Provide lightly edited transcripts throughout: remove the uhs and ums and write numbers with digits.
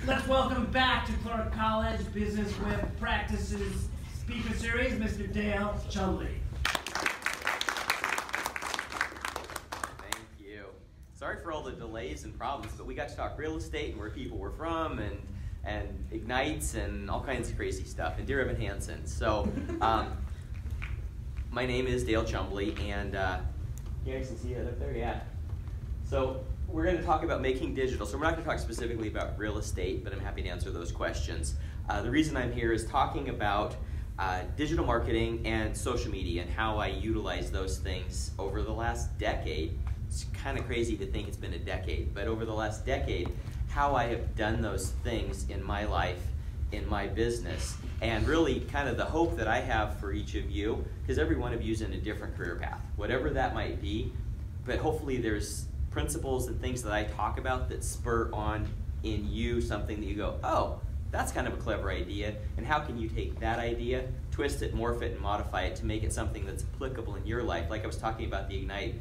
Let's welcome back to Clark College Business Web Practices Speaker Series, Mr. Dale Chumbley. Thank you. Sorry for all the delays and problems, but we got to talk real estate and where people were from and ignites and all kinds of crazy stuff, and Dear Evan Hansen. So my name is Dale Chumbley, and you guys can see it up there, yeah. So we're going to talk about making digital. So we're not going to talk specifically about real estate, but I'm happy to answer those questions. The reason I'm here is talking about digital marketing and social media and how I utilize those things over the last decade. It's kind of crazy to think it's been a decade, but over the last decade, how I have done those things in my life, in my business, and really kind of the hope that I have for each of you, because every one of you is in a different career path, whatever that might be, but hopefully there's principles and things that I talk about that spur on in you something that you go, oh, that's kind of a clever idea, and how can you take that idea, twist it, morph it, and modify it to make it something that's applicable in your life. Like I was talking about the Ignite,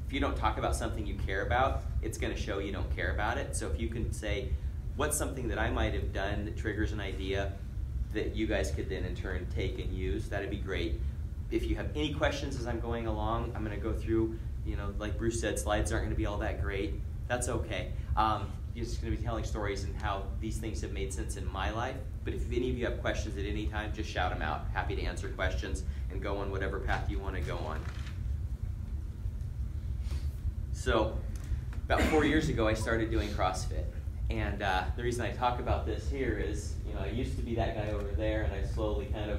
if you don't talk about something you care about, it's going to show you don't care about it. So if you can say, what's something that I might have done that triggers an idea that you guys could then in turn take and use, that'd be great. If you have any questions as I'm going along, I'm going to go through, you know, like Bruce said, slides aren't going to be all that great. That's okay. You're just going to be telling stories and how these things have made sense in my life. But if any of you have questions at any time, just shout them out. Happy to answer questions and go on whatever path you want to go on. So about 4 years ago, I started doing CrossFit. And the reason I talk about this here is, you know, I used to be that guy over there, and I've slowly kind of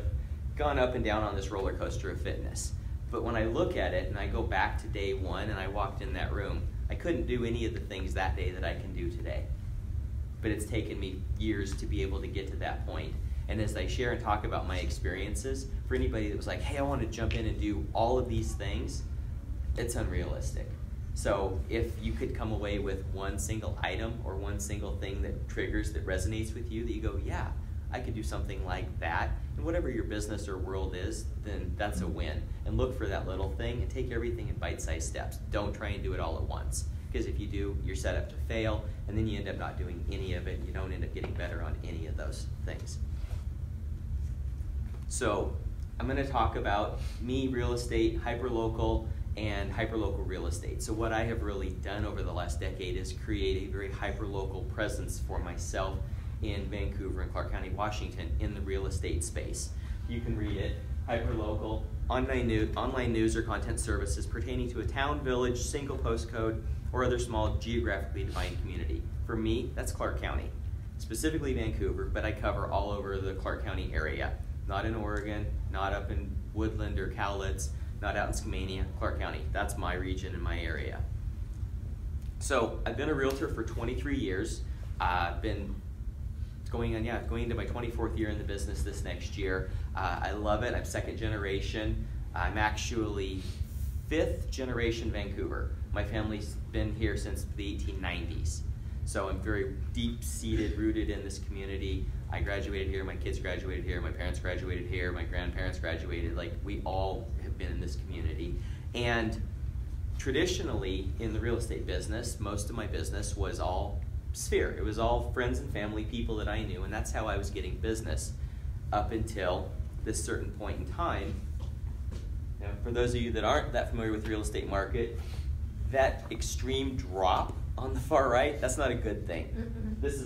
gone up and down on this roller coaster of fitness. But when I look at it and I go back to day one and I walked in that room, I couldn't do any of the things that day that I can do today. But it's taken me years to be able to get to that point. And as I share and talk about my experiences, for anybody that was like, hey, I want to jump in and do all of these things, it's unrealistic. So if you could come away with one single item or one single thing that triggers, that resonates with you, that you go, yeah, I could do something like that, and whatever your business or world is, then that's a win. And look for that little thing and take everything in bite-sized steps. Don't try and do it all at once, because if you do, you're set up to fail, and then you end up not doing any of it. You don't end up getting better on any of those things. So I'm going to talk about me, real estate, hyperlocal, and hyperlocal real estate. So what I have really done over the last decade is create a very hyperlocal presence for myself in Vancouver and Clark County, Washington, in the real estate space. You can read it, hyperlocal, online news or content services pertaining to a town, village, single postcode, or other small geographically defined community. For me, that's Clark County, specifically Vancouver, but I cover all over the Clark County area. Not in Oregon, not up in Woodland or Cowlitz, not out in Skamania, Clark County. That's my region and my area. So I've been a realtor for 23 years. I've been going into my 24th year in the business this next year. I love it. I'm second generation. I'm actually fifth generation Vancouver. My family's been here since the 1890s. So I'm very deep-seated, rooted in this community. I graduated here, my kids graduated here, my parents graduated here, my grandparents graduated. Like, we all have been in this community. And traditionally, in the real estate business, most of my business was all sphere. It was all friends and family, people that I knew, and that's how I was getting business up until this certain point in time. Now, for those of you that aren't that familiar with the real estate market, that extreme drop on the far right, that's not a good thing. This is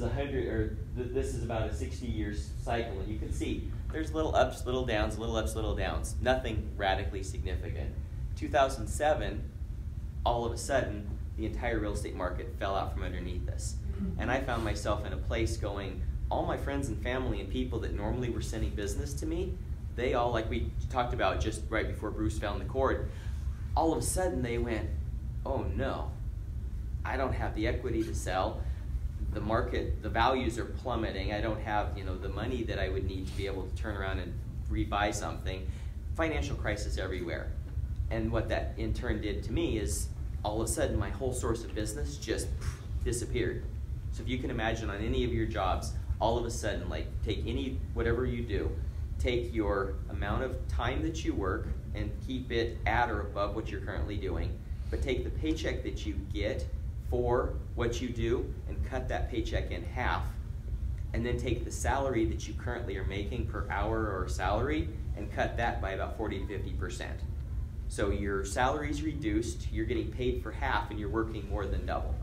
this is about a 60-year cycle, and you can see there's little ups, little downs, little ups, little downs. Nothing radically significant. 2007, all of a sudden, the entire real estate market fell out from underneath us. And I found myself in a place going, all my friends and family and people that normally were sending business to me, they all, like we talked about just right before Bruce found the cord, all of a sudden they went, oh no, I don't have the equity to sell. The market, the values are plummeting. I don't have, you know, the money that I would need to be able to turn around and rebuy something. Financial crisis everywhere. And what that in turn did to me is all of a sudden my whole source of business just disappeared. So if you can imagine on any of your jobs, all of a sudden, like, take whatever you do, take your amount of time that you work and keep it at or above what you're currently doing, but take the paycheck that you get for what you do and cut that paycheck in half and then take the salary that you currently are making per hour or salary and cut that by about 40 to 50%. So your salary is reduced, you're getting paid for half, and you're working more than double.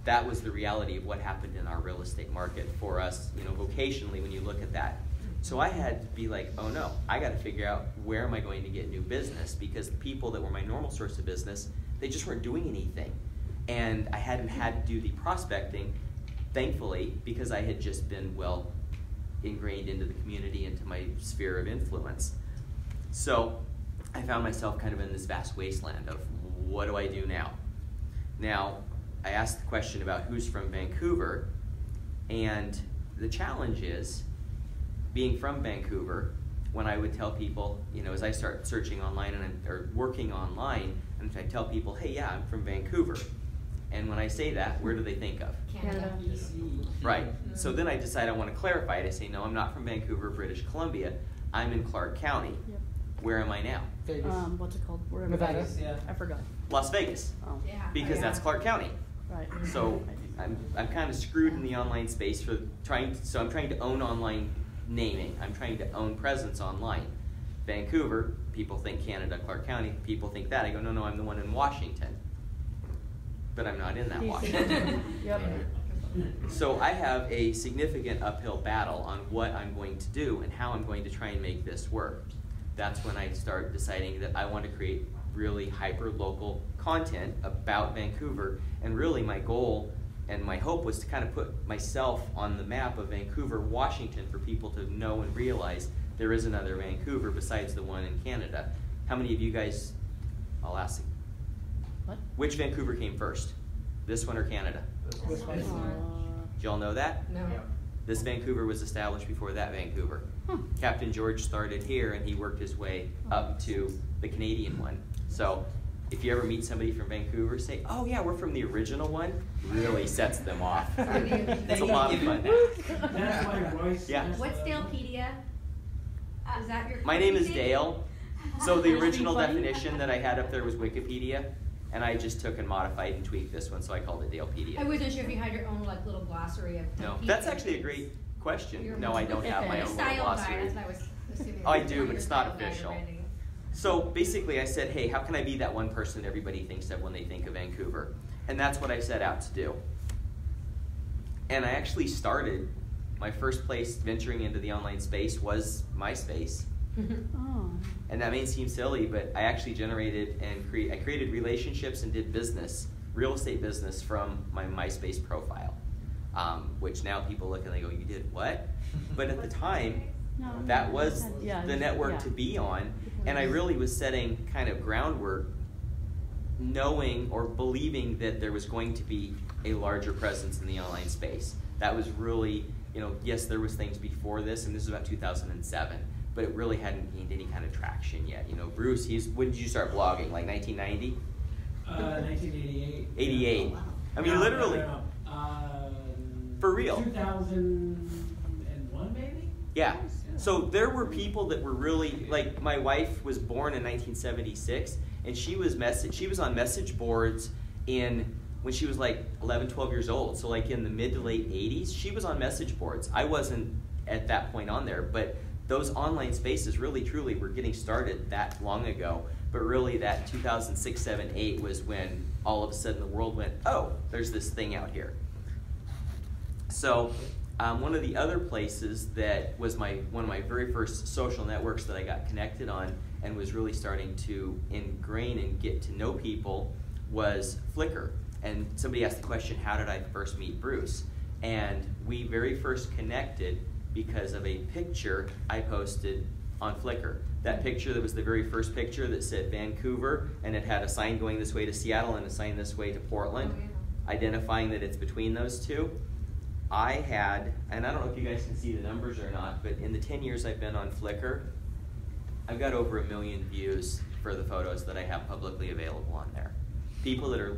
That was the reality of what happened in our real estate market for us, vocationally when you look at that. So I had to be like, oh no, I got to figure out where am I going to get new business, because the people that were my normal source of business, they just weren't doing anything. And I hadn't had to do the prospecting, thankfully, because I had just been well ingrained into the community, into my sphere of influence. So I found myself kind of in this vast wasteland of what do I do now? Now, I asked the question about who's from Vancouver, and the challenge is, being from Vancouver, when I would tell people, as I start searching online or working online, and I tell people, hey, yeah, I'm from Vancouver. And when I say that, where do they think of? Canada. Right. So then I decide I want to clarify it. I say, no, I'm not from Vancouver, British Columbia. I'm in Clark County. Yep. Where am I now? Vegas. What's it called? Wherever Nevada. that is. Yeah. I forgot. Las Vegas. Oh. Yeah. Because that's Clark County. Right. So I'm kind of screwed in the online space for I'm trying to own online naming. I'm trying to own presence online. Vancouver, people think Canada, Clark County, people think that. I go, no, I'm the one in Washington. But I'm not in that Washington. Yep. So I have a significant uphill battle on what I'm going to do and how I'm going to try and make this work. That's when I start deciding that I want to create really hyper-local content about Vancouver. And really my goal and my hope was to kind of put myself on the map of Vancouver, Washington, for people to know and realize there is another Vancouver besides the one in Canada. How many of you guys, I'll ask, What? which Vancouver came first? This one or Canada? This one. Did y'all know that? No. This Vancouver was established before that Vancouver. Captain George started here and he worked his way up to the Canadian one. So if you ever meet somebody from Vancouver, say, oh yeah, we're from the original one, really sets them off. It's a lot of fun. That's my voice. Yeah. What's Dalepedia? Is that your My name is name? Dale. So the original Funny. definition that I had up there was Wikipedia, and I just took and modified and tweaked this one, so I called it Dalepedia. I wasn't sure if you had your own little glossary of No, Dalepedia. that's actually a great question. No, I don't have my Your own little style guide, glossary. that's what I was assuming. Oh, I do, but Your it's not style guide official. already. So basically I said, hey, how can I be that one person everybody thinks of when they think of Vancouver? And that's what I set out to do. And I actually started, my first place venturing into the online space was MySpace. Oh. And that may seem silly, but I actually generated and I created relationships and did business, real estate business from my MySpace profile, which now people look and they go, you did what? But at the time, No, that was yeah, the network yeah. to be on, and I really was setting kind of groundwork, knowing or believing that there was going to be a larger presence in the online space. That was really, yes, there was things before this, and this was about 2007, but it really hadn't gained any kind of traction yet. Bruce, when did you start blogging, like 1990? 1988. 88. Yeah. I mean, literally. No. For real. 2001, maybe? Yeah. So there were people that were really, like, my wife was born in 1976, and she was on message boards when she was like 11, 12 years old. So like in the mid to late 80s, she was on message boards. I wasn't at that point on there, but those online spaces really truly were getting started that long ago. But really that 2006, 7, 8 was when all of a sudden the world went, oh, there's this thing out here. So one of the other places that was one of my very first social networks that I got connected on and was really starting to ingrain and get to know people was Flickr. And somebody asked the question, how did I first meet Bruce? And we very first connected because of a picture I posted on Flickr. That picture that was the very first picture that said Vancouver, and it had a sign going this way to Seattle and a sign this way to Portland, identifying that it's between those two. I had, and I don't know if you guys can see the numbers or not, but in the 10 years I've been on Flickr, I've got over 1 million views for the photos that I have publicly available on there. People that are,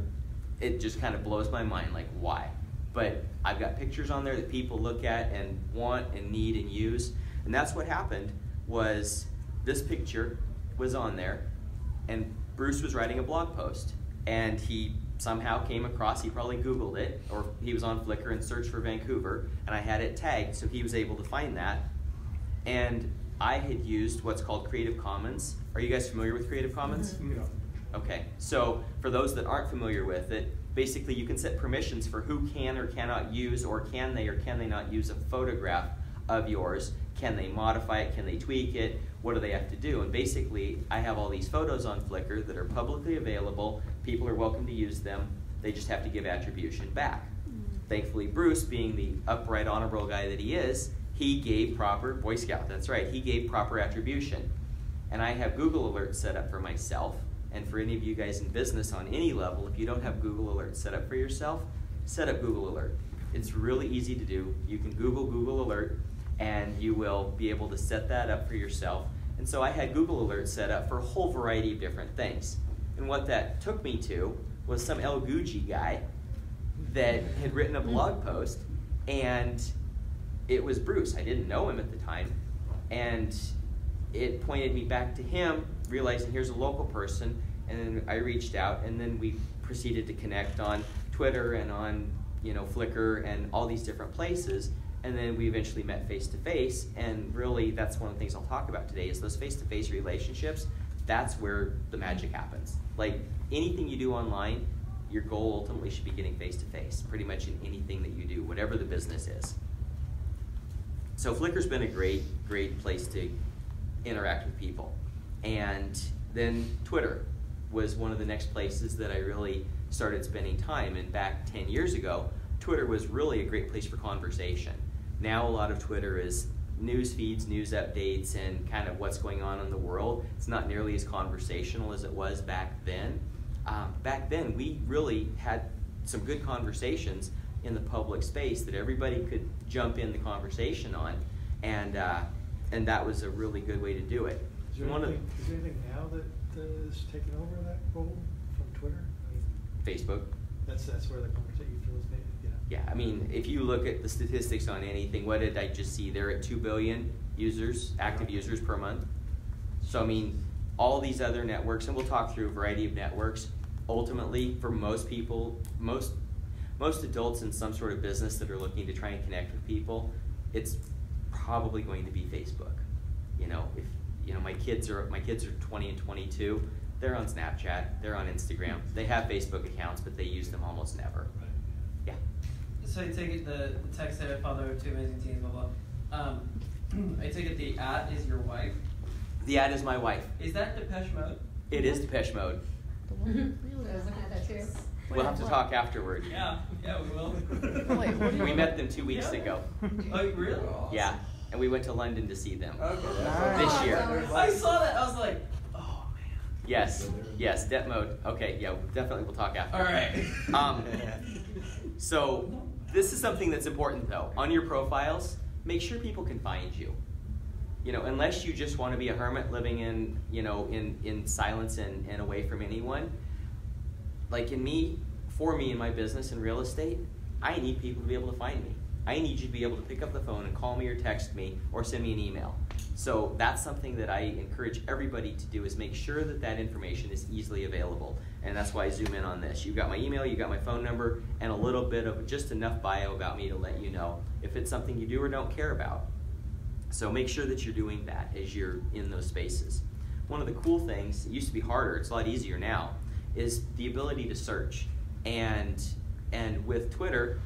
it just kind of blows my mind, like why? But I've got pictures on there that people look at and want and need and use. And that's what happened was this picture was on there and Bruce was writing a blog post. And he somehow came across, he probably Googled it, or he was on Flickr and searched for Vancouver, and I had it tagged, so he was able to find that. And I had used what's called Creative Commons. Are you guys familiar with Creative Commons? Yeah. Okay, so for those that aren't familiar with it, basically you can set permissions for who can or cannot use, or can they not use a photograph of yours. Can they modify it? Can they tweak it? What do they have to do? And basically, I have all these photos on Flickr that are publicly available. People are welcome to use them. They just have to give attribution back. Thankfully, Bruce, being the upright, honorable guy that he is, he gave proper, Boy Scout, that's right, he gave proper attribution. And I have Google Alerts set up for myself. And for any of you guys in business on any level, if you don't have Google Alerts set up for yourself, set up Google Alert. It's really easy to do. You can Google Alert, and you will be able to set that up for yourself. And so I had Google Alerts set up for a whole variety of different things. And what that took me to was some El Gucci guy that had written a blog post, and it was Bruce. I didn't know him at the time, and it pointed me back to him, realizing here's a local person, and then I reached out, and then we proceeded to connect on Twitter and on Flickr and all these different places, and then we eventually met face to face. And really, that's one of the things I'll talk about today is those face-to-face relationships. That's where the magic happens. Like anything you do online, your goal ultimately should be getting face-to-face, pretty much in anything that you do, whatever the business is. So Flickr's been a great place to interact with people. And then Twitter was one of the next places that I really started spending time. And back 10 years ago, Twitter was really a great place for conversation. Now a lot of Twitter is news feeds, news updates, and kind of what's going on in the world. It's not nearly as conversational as it was back then. Back then, we really had some good conversations in the public space that everybody could jump in the conversation on, and that was a really good way to do it. Is there anything now that is taking over that role from Twitter? Facebook. That's where the conversation was made. Yeah, I mean, if you look at the statistics on anything, what did I just see? They're at 2 billion users, active users per month. So I mean, all these other networks, and we'll talk through a variety of networks. Ultimately, for most people, most adults in some sort of business that are looking to try and connect with people, it's probably going to be Facebook. If my kids are 20 and 22, they're on Snapchat, they're on Instagram, they have Facebook accounts, but they use them almost never. Yeah. So I take it the text that I father of 2 amazing teens, blah blah. I take it the @ is your wife. The @ is my wife. Is that Depeche Mode? It is Depeche Mode. I was looking at that too. We'll have to talk afterward. Yeah, we will. Wait, what do you We met them 2 weeks ago. Oh, really? Yeah, and we went to London to see them Okay. this year. I saw that. I was like, oh man. Yes, Det Mode. Okay, yeah, definitely we'll talk after. All right. So this is something that's important though. On your profiles, make sure people can find you. Unless you just want to be a hermit living in silence and away from anyone. Like for me in my business in real estate, I need people to be able to find me. I need you to be able to pick up the phone and call me or text me or send me an email. So that's something that I encourage everybody to do, is make sure that information is easily available. And that's why I zoom in on this. You've got my email, you've got my phone number, and a little bit of just enough bio about me to let you know if it's something you do or don't care about. So make sure that you're doing that as you're in those spaces. One of the cool things, it used to be harder, it's a lot easier now, is the ability to search. And with Twitter,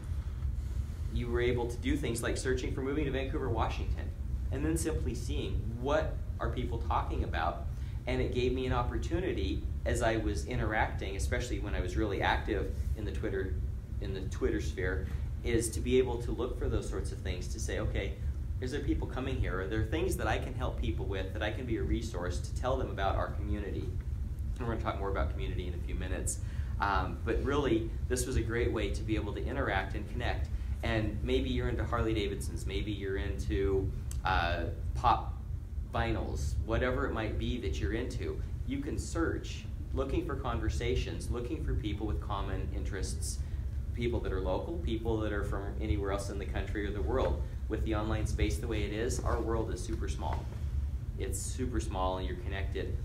you were able to do things like searching for moving to Vancouver, Washington, and then simply seeing what are people talking about. And it gave me an opportunity as I was interacting, especially when I was really active in the Twitter sphere, is to be able to look for those sorts of things, to say, okay, is there people coming here? Are there things that I can help people with, that I can be a resource to tell them about our community? And we're going to talk more about community in a few minutes. But really, this was a great way to be able to interact and connect. And maybe you're into Harley Davidsons, maybe you're into pop vinyls, whatever it might be that you're into. You can search, looking for conversations, looking for people with common interests, people that are local, people that are from anywhere else in the country or the world. With the online space the way it is, our world is super small. It's super small, and you're connected.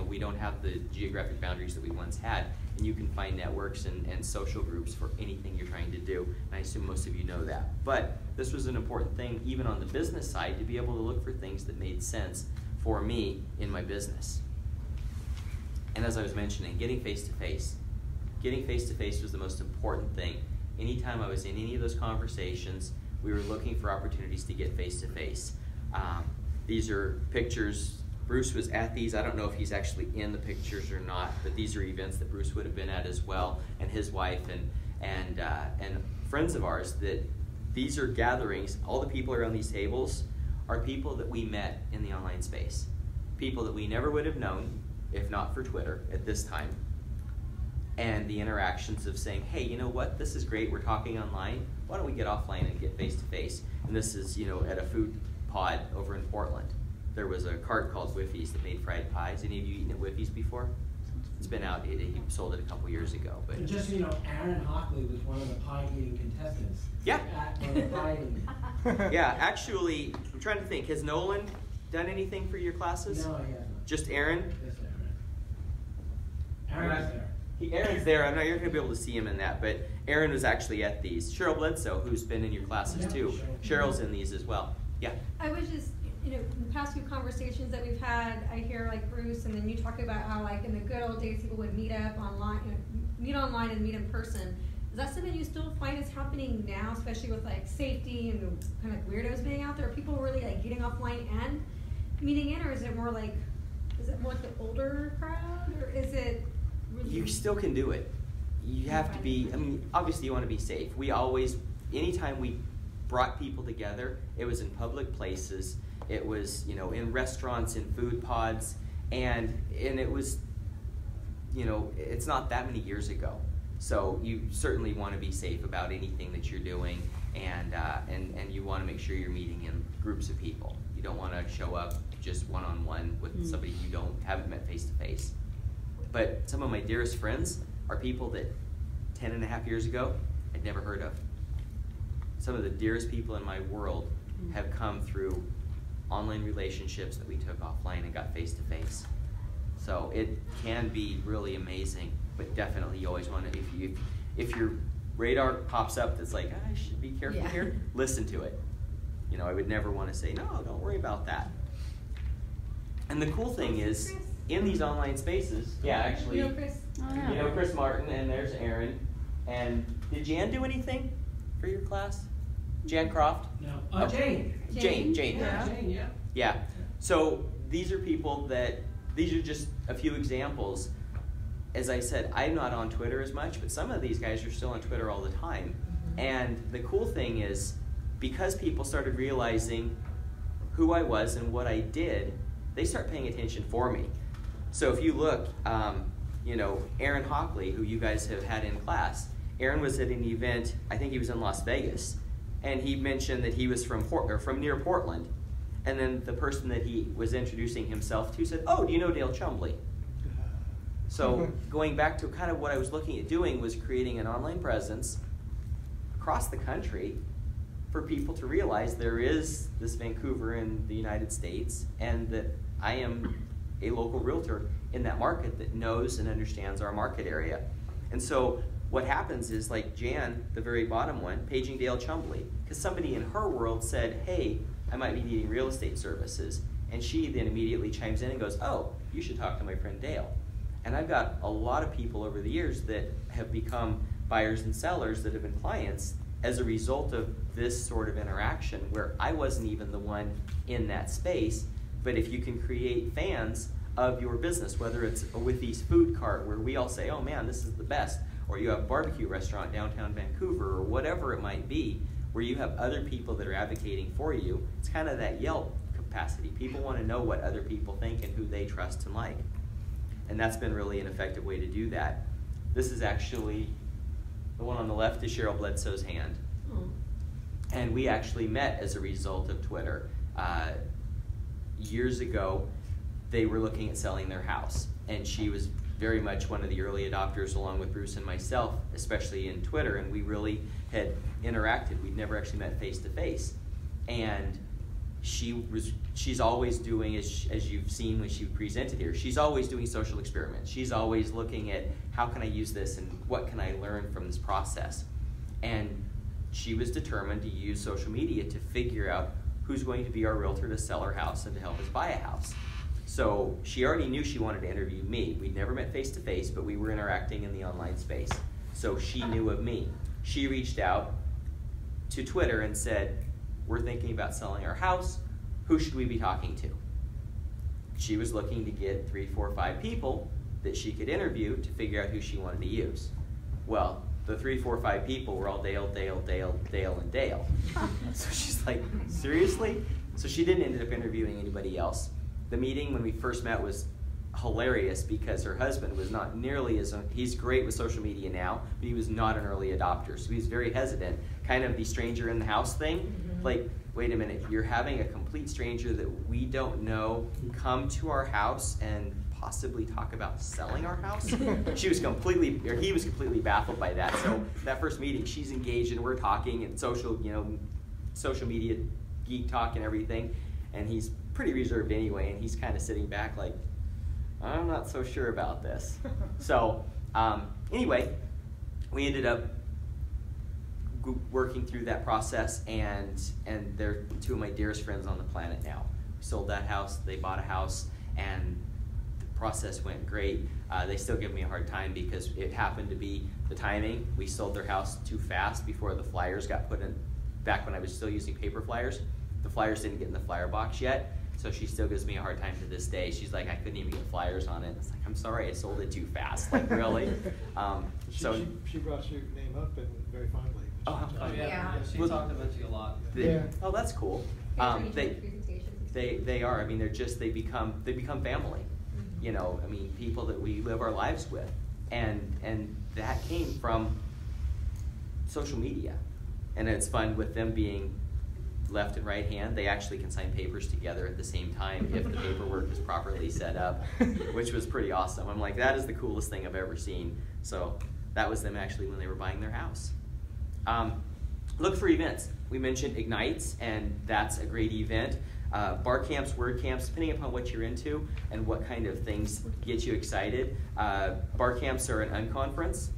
We don't have the geographic boundaries that we once had. And you can find networks and social groups for anything you're trying to do. And I assume most of you know that. But this was an important thing, even on the business side, to be able to look for things that made sense for me in my business. And as I was mentioning, getting face-to-face. Getting face-to-face was the most important thing. Anytime I was in any of those conversations, we were looking for opportunities to get face-to-face. These are pictures. Bruce was at these. I don't know if he's actually in the pictures or not, but these are events that Bruce would have been at as well, and his wife and friends of ours. That these are gatherings. All the people around these tables are people that we met in the online space. People that we never would have known if not for Twitter at this time. And the interactions of saying, hey, you know what, this is great, we're talking online, why don't we get offline and get face-to-face? And this is, you know, at a food pod over in Portland. There was a cart called Whiffy's that made fried pies. Any of you eaten at Whiffy's before? It's been out, he sold it a couple years ago. But And just so you know, Aaron Hockley was one of the pie-eating contestants. Yeah. At one of the pie-eating. Yeah, actually, I'm trying to think, has Nolan done anything for your classes? No, he hasn't. Just Aaron? Yes, Aaron. Aaron's there. Aaron's there. I'm not, you're going to be able to see him in that, but Aaron was actually at these. Cheryl Bledsoe, who's been in your classes Yeah, too. Cheryl's in these as well. Yeah. I was just, you know, in the past few conversations that we've had, I hear like Bruce, and then you talk about how like in the good old days people would meet up online, you know, meet online and meet in person. Is that something you still find is happening now, especially with like safety and the kind of weirdos being out there? Are people really like getting offline and meeting in, or is it more like the older crowd, or is it? Really You still can do it. You have to be, I mean, obviously you want to be safe. We always, anytime we brought people together, it was in public places, it was, you know, in restaurants, in food pods, and it was, you know, it's not that many years ago. So you certainly want to be safe about anything that you're doing, and you want to make sure you're meeting in groups of people. You don't want to show up just one-on-one with somebody you haven't met face-to-face. But some of my dearest friends are people that 10.5 years ago I'd never heard of. Some of the dearest people in my world have come through online relationships that we took offline and got face-to-face. So it can be really amazing, but definitely you always want to, if your radar pops up that's like, I should be careful here, listen to it. You know, I would never want to say, no, don't worry about that. And the cool thing is, in these online spaces, actually, You know Chris? Oh, yeah. you know Chris Martin, and there's Aaron. And did Jan do anything for your class? Jan Croft? No. Jane. Jane. Yeah, Jane, yeah. Yeah. So these are people that, these are just a few examples. As I said, I'm not on Twitter as much, but some of these guys are still on Twitter all the time. And the cool thing is, because people started realizing who I was and what I did, they start paying attention for me. So if you look, you know, Aaron Hockley, who you guys have had in class, Aaron was at an event, I think he was in Las Vegas, and he mentioned that he was from near Portland. And then the person that he was introducing himself to said, oh, do you know Dale Chumbley? So going back to kind of what I was looking at doing was creating an online presence across the country for people to realize there is this Vancouver in the United States, and that I am a local realtor in that market that knows and understands our market area. And so what happens is, like Jan, the very bottom one, paging Dale Chumbley, because somebody in her world said, hey, I might be needing real estate services. And she then immediately chimes in and goes, oh, you should talk to my friend Dale. And I've got a lot of people over the years that have become buyers and sellers that have been clients as a result of this sort of interaction, where I wasn't even the one in that space. But if you can create fans of your business, whether it's a Whiffy's food cart where we all say, oh man, this is the best, or you have a barbecue restaurant downtown Vancouver, or whatever it might be, where you have other people that are advocating for you, it's kind of that Yelp capacity. People want to know what other people think and who they trust and like. And that's been really an effective way to do that. This is actually, the one on the left is Cheryl Bledsoe's hand. And we actually met as a result of Twitter. Years ago, they were looking at selling their house, and she was very much one of the early adopters along with Bruce and myself, especially in Twitter, and we really had interacted. We'd never actually met face to face. And she's always doing, as you've seen when she presented here, she's always doing social experiments. She's always looking at how can I use this and what can I learn from this process. And she was determined to use social media to figure out who's going to be our realtor to sell her house and to help us buy a house. So she already knew she wanted to interview me. We'd never met face to face, but we were interacting in the online space. So she knew of me. She reached out to Twitter and said, we're thinking about selling our house. Who should we be talking to? She was looking to get 3, 4, 5 people that she could interview to figure out who she wanted to use. Well, the 3, 4, 5 people were all Dale, and Dale. So she's like, seriously? So she didn't end up interviewing anybody else. The meeting when we first met was hilarious because her husband was not nearly as, he's great with social media now, but he was not an early adopter. So he was very hesitant, kind of the stranger in the house thing. Mm-hmm. Like, wait a minute, you're having a complete stranger that we don't know come to our house and possibly talk about selling our house? He was completely baffled by that. So that first meeting, she's engaged and we're talking and social media geek talk and everything. And he's pretty reserved anyway, and he's kind of sitting back like, I'm not so sure about this. So anyway, we ended up working through that process, and they're 2 of my dearest friends on the planet now. We sold that house, they bought a house, and the process went great. They still give me a hard time because it happened to be the timing. We sold their house too fast before the flyers got put in. Back when I was still using paper flyers, the flyers didn't get in the flyer box yet. So she still gives me a hard time to this day. She's like, I couldn't even get flyers on it. It's like, I'm sorry, I sold it too fast. Like, really? She brought your name up and very fondly. Oh, yeah. She talked about you a lot. Oh, that's cool. They are. I mean, they become family. Mm-hmm. You know, I mean, people that we live our lives with, and that came from social media, and it's fun with them being left and right hand. They actually can sign papers together at the same time if the paperwork is properly set up, which was pretty awesome. I'm like, that is the coolest thing I've ever seen. So that was them actually when they were buying their house. Look for events. We mentioned Ignites, and that's a great event. BarCamps, WordCamps, depending upon what you're into and what kind of things get you excited. BarCamps are an unconference.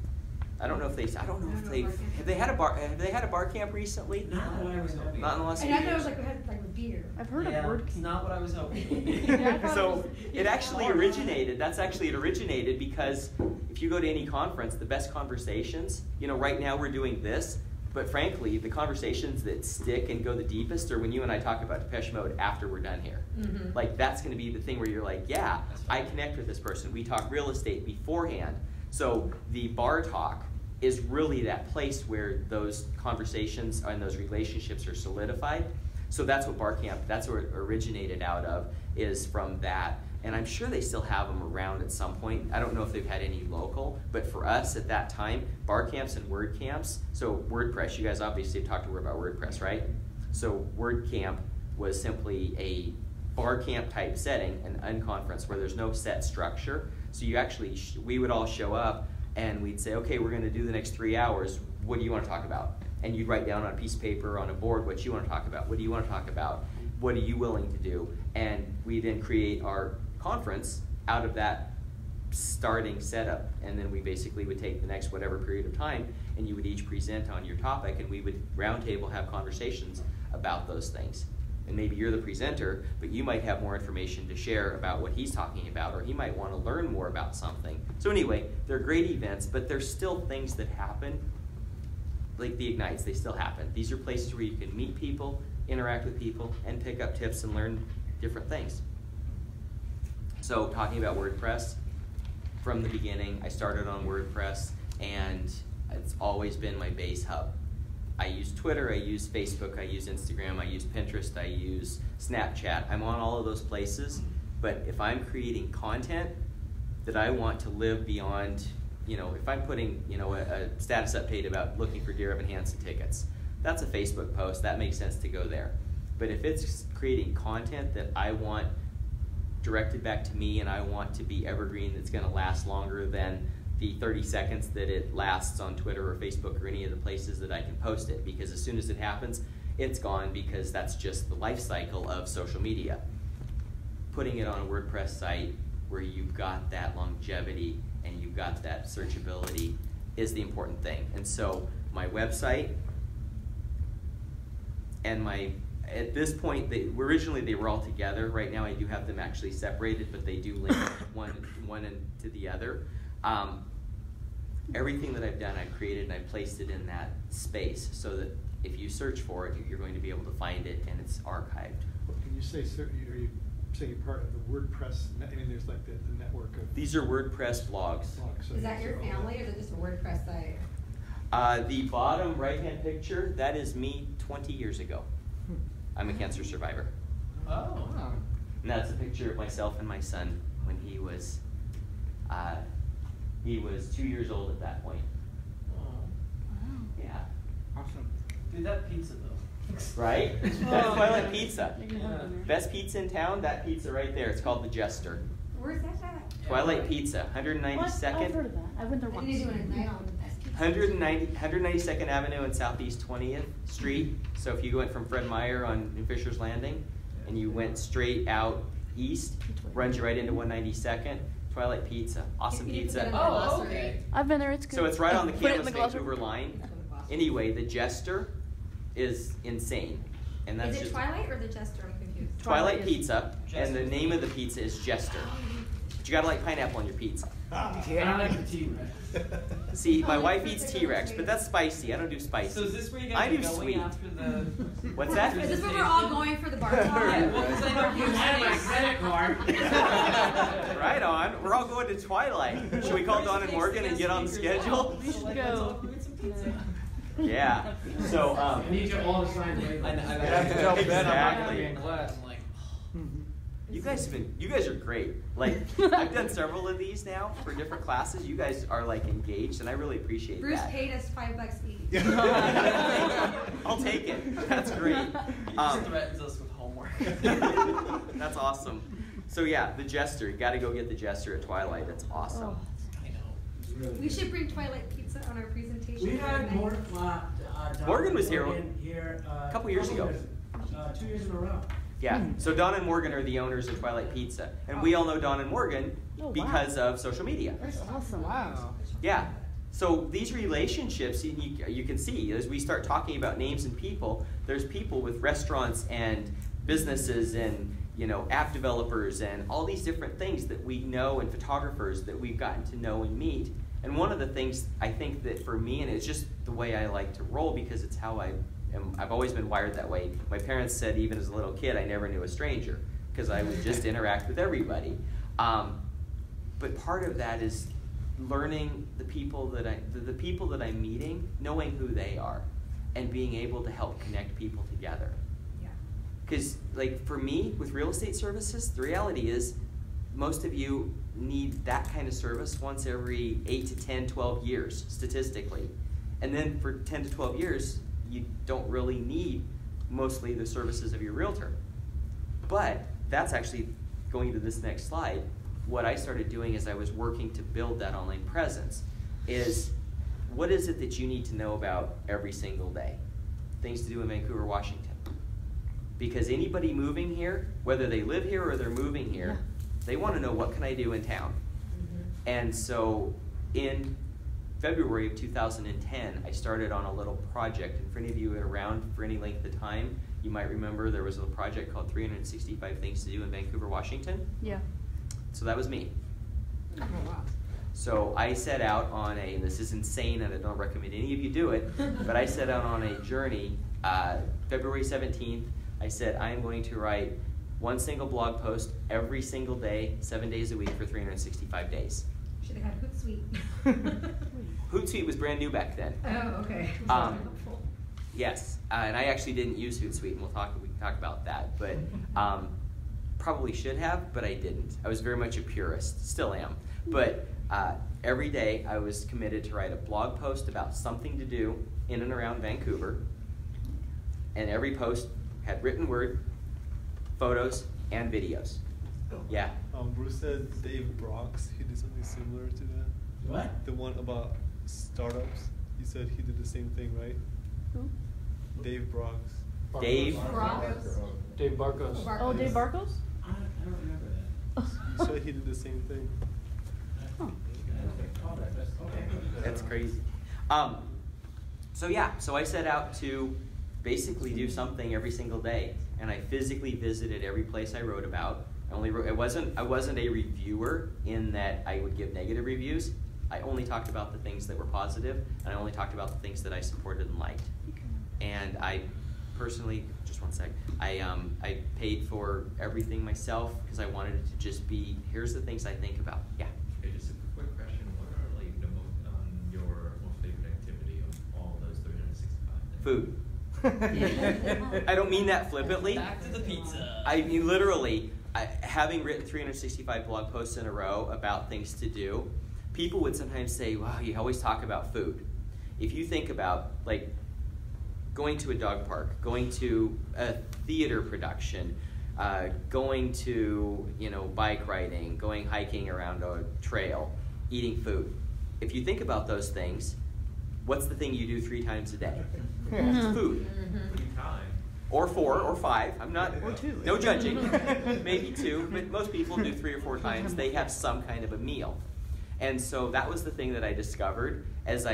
I don't know if they've have they had a bar camp recently? Not what I was hoping. Not in the last few I thought it years. was like we had like beer. I've heard of It's WordCamp. not what I was hoping. So it actually originated. It originated because if you go to any conference, the best conversations. You know, right now we're doing this, but frankly, the conversations that stick and go the deepest are when you and I talk about Depeche Mode after we're done here. Mm-hmm. Like that's going to be the thing where you're like, yeah, I connect with this person. We talk real estate beforehand. So the bar talk is really that place where those conversations and those relationships are solidified. So that's what BarCamp, that's where it originated out of, is from that. And I'm sure they still have them around at some point. I don't know if they've had any local, but for us at that time, BarCamps and WordCamps, so WordPress, you guys obviously have talked to her about WordPress, right? So WordCamp was simply a BarCamp type setting, an unconference where there's no set structure. So you actually, we would all show up and we'd say, okay, we're going to do the next 3 hours. What do you want to talk about? And you'd write down on a piece of paper on a board what you want to talk about. What do you want to talk about? What are you willing to do? And we then create our conference out of that starting setup. And then we basically would take the next whatever period of time and you would each present on your topic and we would roundtable have conversations about those things. And maybe you're the presenter, but you might have more information to share about what he's talking about, or he might want to learn more about something. So anyway, they're great events, but there's still things that happen, like the Ignites, they still happen. These are places where you can meet people, interact with people, and pick up tips and learn different things. So talking about WordPress, from the beginning, I started on WordPress, and it's always been my base hub. I use Twitter, I use Facebook, I use Instagram, I use Pinterest, I use Snapchat. I'm on all of those places, but if I'm creating content that I want to live beyond, you know, if I'm putting, you know, a status update about looking for Deer Evan Hansen tickets, that's a Facebook post, that makes sense to go there. But if it's creating content that I want directed back to me and I want to be evergreen, that's gonna last longer than the 30 seconds that it lasts on Twitter or Facebook or any of the places that I can post it, because as soon as it happens, it's gone because that's just the life cycle of social media. Putting it on a WordPress site where you've got that longevity and you've got that searchability is the important thing. And so my website and at this point, originally they were all together. Right now I do have them actually separated, but they do link one to the other. Everything that I've done, I've created and I've placed it in that space so that if you search for it, you're going to be able to find it and it's archived. Can you say, are you saying you're part of the WordPress, I mean, there's like the network of... These are WordPress blogs. So Is that your family or is it just a WordPress site? The bottom right-hand picture, that is me 20 years ago. I'm a cancer survivor. Oh. Wow. And that's a picture of myself and my son when he was 2 years old at that point. Yeah. Awesome. Dude, that pizza though. Right? That's Twilight Pizza. You can have it in there. Best pizza in town, that pizza right there. It's called the Jester. Where's that at? Twilight Pizza, What? I've 192nd. heard of that. I went there I once. need to do a night on the best pizza. 192nd Avenue and Southeast 20th Street. So if you went from Fred Meyer in Fisher's Landing and you went straight out east, runs you right into 192nd. Twilight Pizza, awesome You need to put it pizza. on the Oh, BuzzRE. okay. I've been there. It's good. So it's right on the Put it in Kansas glossary. Vancouver line. That's what the BuzzRE. Anyway, the Jester is insane, and that's Is it just Twilight or the Jester? I'm confused. Twilight Twilight is- Pizza, and the Jester. name of the pizza is Jester. But you gotta like pineapple on your pizza. I like the T-Rex. See, my Oh, wife it's eats perfect. T-Rex, but that's spicy. I don't do spicy. So is this where you I guys do are going sweet. after the... What's that? Is this where we're all going for the bar talk? Yeah, well, 'cause I know You had my credit card. Right on. We're all going to Twilight. Should we call Don and Morgan and get on the schedule? We should Let's go. all go get some pizza. Yeah. So, I need you all to sign the I know. I have to tell Ben I'm not gonna Exactly. be in class. I'm like, you guys are great. Like, I've done several of these now for different classes. You guys are like engaged, and I really appreciate Bruce that. paid us $5 each. I'll take it. That's great. he just threatens us with homework. That's awesome. So yeah, the Jester. You got to go get the Jester at Twilight. That's awesome. Oh, I know. We should bring Twilight Pizza on our presentation. We had tonight. Morgan was here here a couple years ago. 2 years in a row. Yeah. So Don and Morgan are the owners of Twilight Pizza, and we all know Don and Morgan Oh, wow. because of social media. that's awesome. Wow. Yeah. So these relationships, you can see as we start talking about names and people. There's people with restaurants and businesses and app developers and all these different things that we know, and photographers that we've gotten to know and meet. And one of the things I think that for me, and it's just the way I like to roll because it's how I've always been wired that way. My parents said even as a little kid I never knew a stranger because I would just interact with everybody. But part of that is learning the people that I'm meeting, knowing who they are, and being able to help connect people together. Yeah. Because like for me with real estate services, the reality is most of you need that kind of service once every 8 to 10, 12 years statistically. And then for 10 to 12 years, you don't really need mostly the services of your realtor. But that's actually going to this next slide. What I started doing as I was working to build that online presence is what is it that you need to know about every single day? Things to do in Vancouver, Washington. Because anybody moving here, whether they live here or they're moving here, they want to know what can I do in town. And so in February of 2010, I started on a little project. And for any of you around for any length of time, you might remember there was a project called 365 Things to Do in Vancouver, Washington. Yeah. So that was me. Oh, wow. So I set out on and this is insane and I don't recommend any of you do it, but I set out on a journey, February 17th, I said I'm going to write one single blog post every single day, 7 days a week for 365 days. Should have had Hootsuite. Hootsuite was brand new back then. Oh, okay. Yes, and I actually didn't use Hootsuite, and we can talk about that, but probably should have, but I didn't. I was very much a purist, still am. But every day I was committed to write a blog post about something to do in and around Vancouver, and every post had written word, photos, and videos. Yeah. Bruce said Dave Brox, he did something similar to that. What? The one about startups, he said he did the same thing, right? Who? Dave Brox. Dave. Broncos. Dave Barcos. Oh, Dave Barcos? I don't remember that. He said he did the same thing. Oh. That's crazy. So yeah, so I set out to basically do something every single day, and I physically visited every place I wrote about. I wasn't a reviewer in that I would give negative reviews. I only talked about the things that were positive, and I only talked about the things that I supported and liked. And I personally, just one sec, I paid for everything myself because I wanted it to just be, here's the things I think about. Yeah. Okay, just a quick question. What are like your most favorite activity of all those 365 days? Food. I don't mean that flippantly. Back to the pizza. I mean literally, having written 365 blog posts in a row about things to do, people would sometimes say, wow, you always talk about food. If you think about like going to a dog park, going to a theater production, going to bike riding, going hiking around a trail, eating food. If you think about those things, what's the thing you do 3 times a day? It's food. Pretty time. Or 4 or 5. I'm not, Or 2. no judging. Maybe 2, but most people do 3 or 4 times. They have some kind of a meal. And so that was the thing that I discovered as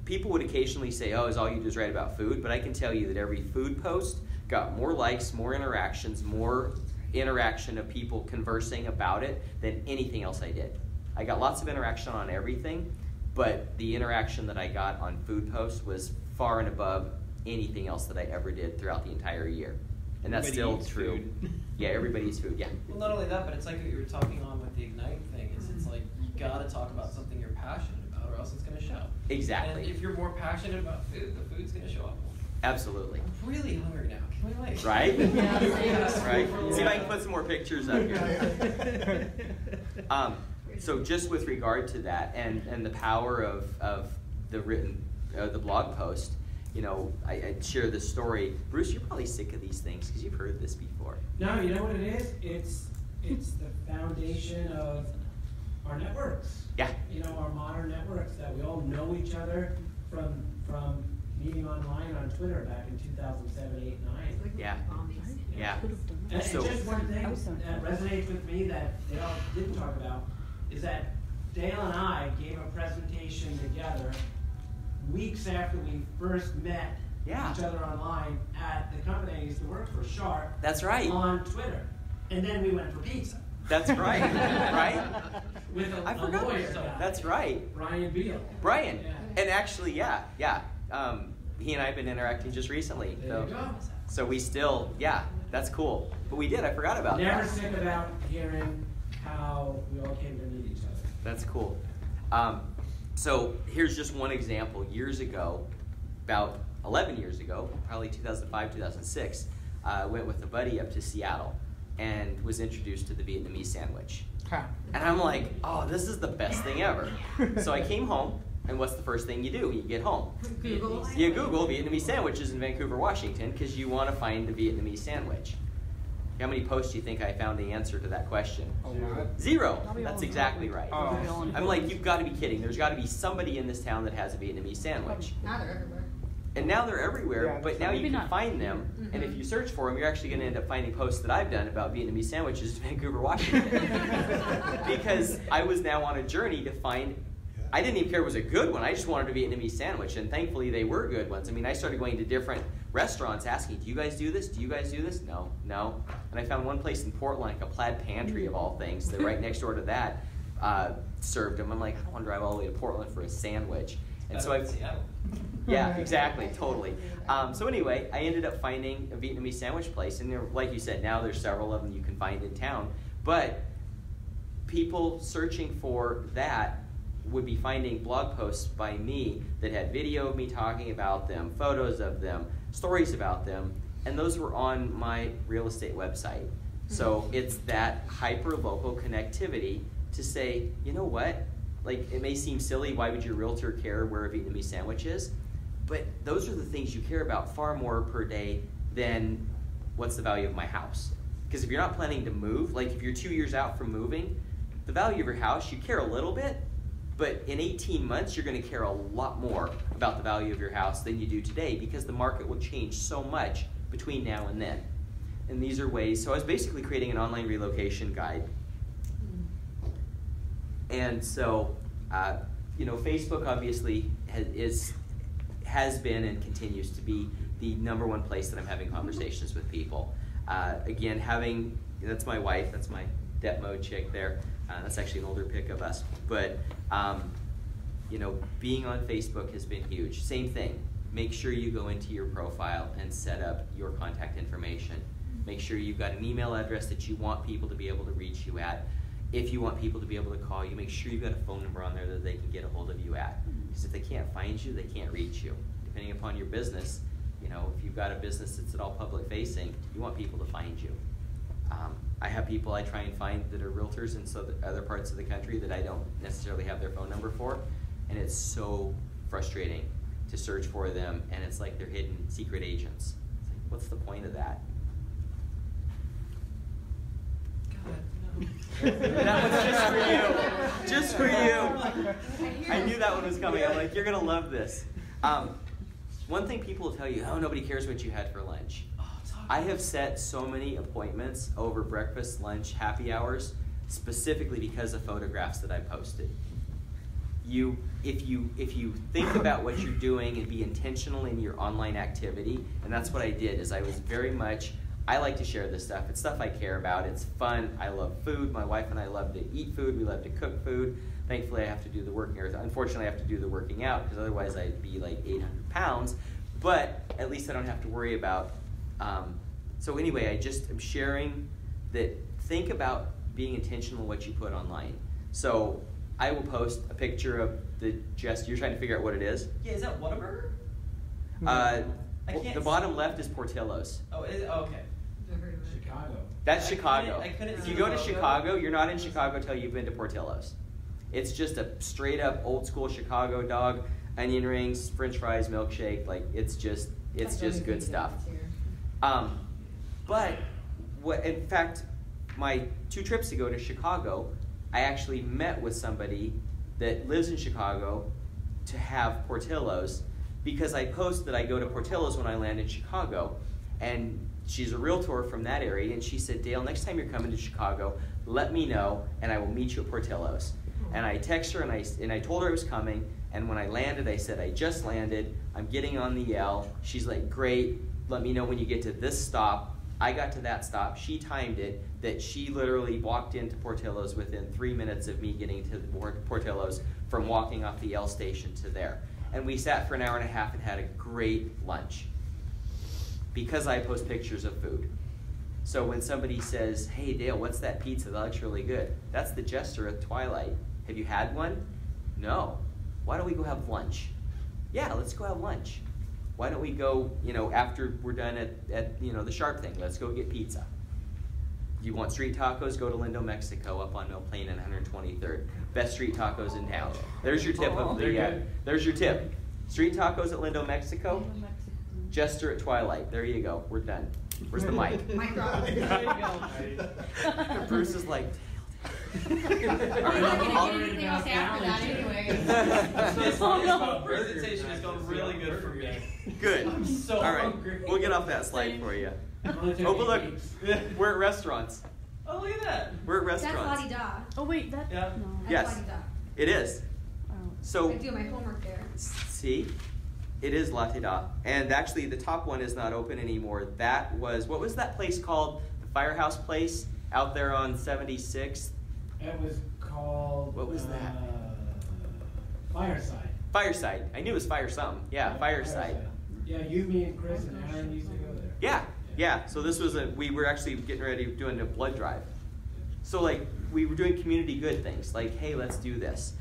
people would occasionally say, oh, is all you do is write about food? But I can tell you that every food post got more likes, more interactions, more interaction of people conversing about it than anything else I did. I got lots of interaction on everything, but the interaction that I got on food posts was far and above anything else that I ever did throughout the entire year. And that's Everybody still eats true. food. Yeah, everybody eats food, yeah. Well, not only that, but it's like what you were talking on with the Ignite thing. It's like you gotta talk about something you're passionate about, or else it's gonna show. Exactly. And if you're more passionate about food, the food's gonna show up. Absolutely. I'm really hungry now. Can we like? Right? Yeah, same. Right. See if I can put some more pictures up here. So just with regard to that and the power of the written, the blog post, I share this story. Bruce, you're probably sick of these things because you've heard this before. No, you know what it is? It's the foundation of our networks. Yeah. Our modern networks that we all know each other from meeting online on Twitter back in 2007, 8, 9. Yeah. Yeah. And So- just one thing I was so that resonates with me that Dale didn't talk about is that Dale and I gave a presentation together weeks after we first met Yeah. each other online at the company I used to work for, Sharp, That's right. on Twitter. And then we went for pizza. That's right. Right? With I a forgot. lawyer guy, That's right. Brian Beal. Brian. Yeah. And actually, yeah. He and I have been interacting just recently. There you go. So we still, that's cool. But we did, I forgot about Never that. sick about hearing how we all came to meet each other. That's cool. So here's just one example. Years ago, about 11 years ago, probably 2005, 2006, I went with a buddy up to Seattle and was introduced to the Vietnamese sandwich. And I'm like, oh, this is the best thing ever. So I came home, and what's the first thing you do when you get home? Google. You Google Vietnamese sandwiches in Vancouver, Washington, because you want to find the Vietnamese sandwich. How many posts do you think I found the answer to that question? 0. That's exactly right. I'm like, you've got to be kidding. There's got to be somebody in this town that has a Vietnamese sandwich. Now they're everywhere. And now they're everywhere, Yeah, but now maybe you can not. find them, and if you search for them, you're actually going to end up finding posts that I've done about Vietnamese sandwiches in Vancouver, Washington. Because I was now on a journey to find, I didn't even care if it was a good one, I just wanted a Vietnamese sandwich, and thankfully they were good ones. I mean, I started going to different restaurants asking, do you guys do this? Do you guys do this? No. And I found one place in Portland, like a Plaid Pantry of all things, that right next door to that served them. I'm like, I don't want to drive all the way to Portland for a sandwich. And so I, Seattle. yeah, exactly, totally. So anyway, I ended up finding a Vietnamese sandwich place, and there, like you said, now there's several of them you can find in town. But people searching for that would be finding blog posts by me that had video of me talking about them, photos of them, stories about them, and those were on my real estate website. So it's that hyper-local connectivity to say, you know what? Like, it may seem silly, why would your realtor care where a Vietnamese sandwich is? But those are the things you care about far more per day than what's the value of my house. Because if you're not planning to move, like if you're 2 years out from moving, the value of your house, you care a little bit, But in 18 months, you're going to care a lot more about the value of your house than you do today, because the market will change so much between now and then. And these are ways, so I was basically creating an online relocation guide. And so, you know, Facebook obviously has been and continues to be the #1 place that I'm having conversations with people. Again, that's my wife, that's my dep mode chick there. That's actually an older pic of us. But, you know, being on Facebook has been huge. Same thing. Make sure you go into your profile and set up your contact information. Make sure you've got an email address that you want people to be able to reach you at. If you want people to be able to call you, make sure you've got a phone number on there that they can get a hold of you at. Because if they can't find you, they can't reach you. Depending upon your business, you know, if you've got a business that's at all public facing, you want people to find you. I have people I try and find that are realtors in other parts of the country that I don't necessarily have their phone number for, and it's so frustrating to search for them, and it's like they're hidden secret agents. It's like, what's the point of that? That was just for you. Just for you. I knew that one was coming. I'm like, you're gonna love this. One thing people will tell you, oh, nobody cares what you had for lunch. I have set so many appointments over breakfast, lunch, happy hours, specifically because of photographs that I posted. If you think about what you're doing and be intentional in your online activity, and that's what I did, is I was very much, I like to share this stuff. It's stuff I care about. It's fun. I love food. My wife and I love to eat food. We love to cook food. Thankfully, I have to do the working, or unfortunately, I have to do the working out, because otherwise I'd be like 800 pounds. But at least I don't have to worry about. So anyway, I'm sharing that. Think about being intentional in what you put online. So I will post a picture of the you're trying to figure out what it is? Yeah, is that Whataburger? The bottom left is Portillo's. Oh, okay. Chicago. That's Chicago. I couldn't If see you go the to logo. Chicago, you're not in Chicago till you've been to Portillo's. It's just a straight up old school Chicago dog, onion rings, French fries, milkshake. Like it's just good stuff. But in fact, my 2 trips ago to Chicago, I actually met with somebody that lives in Chicago to have Portillo's, because I post that I go to Portillo's when I land in Chicago, and she's a realtor from that area, and she said, Dale, next time you're coming to Chicago, let me know, and I will meet you at Portillo's. And I text her, and I told her I was coming, and when I landed, I said, I just landed, I'm getting on the L. She's like, great, let me know when you get to this stop. I got to that stop, she timed it, that she literally walked into Portillo's within 3 minutes of me getting to Portillo's from walking off the L station to there. And we sat for an hour and a half and had a great lunch, because I post pictures of food. So when somebody says, hey Dale, what's that pizza? That looks really good. That's the Jester at Twilight. Have you had one? No. Why don't we go have lunch? Yeah, let's go have lunch. Why don't we go, after we're done at the Sharp thing, let's go get pizza. You want street tacos? Go to Lindo, Mexico, up on Mill Plain and 123rd. Best street tacos in town. There's your tip of the. There's your tip. Street tacos at Lindo, Mexico. Jester at Twilight. There you go. We're done. Where's the mic? Mic drop. There you go. Bruce is like. We're not going to get anything else after that anyway. This no. presentation has gone really good for me. Good. I'm so All right. hungry. We'll get off that slide for you. It only took Oh, but 8 look, weeks. we're at restaurants. Oh, look at that. We're at That's restaurants. la-di-da. Oh wait, that Yeah. no. That's Yes. la-di-da. It is. Oh. So I do my homework there. see, it is La Tida. And actually, the top one is not open anymore. That was, what was that place called? The Firehouse place out there on 76th? It was called. What was that? Fireside. Fireside. I knew it was fire something. Yeah, Fireside. Yeah, you, me, and Chris and Aaron used to go there. Yeah. So this was we were actually getting ready doing a blood drive. So like we were doing community good things. Like, hey, let's do this.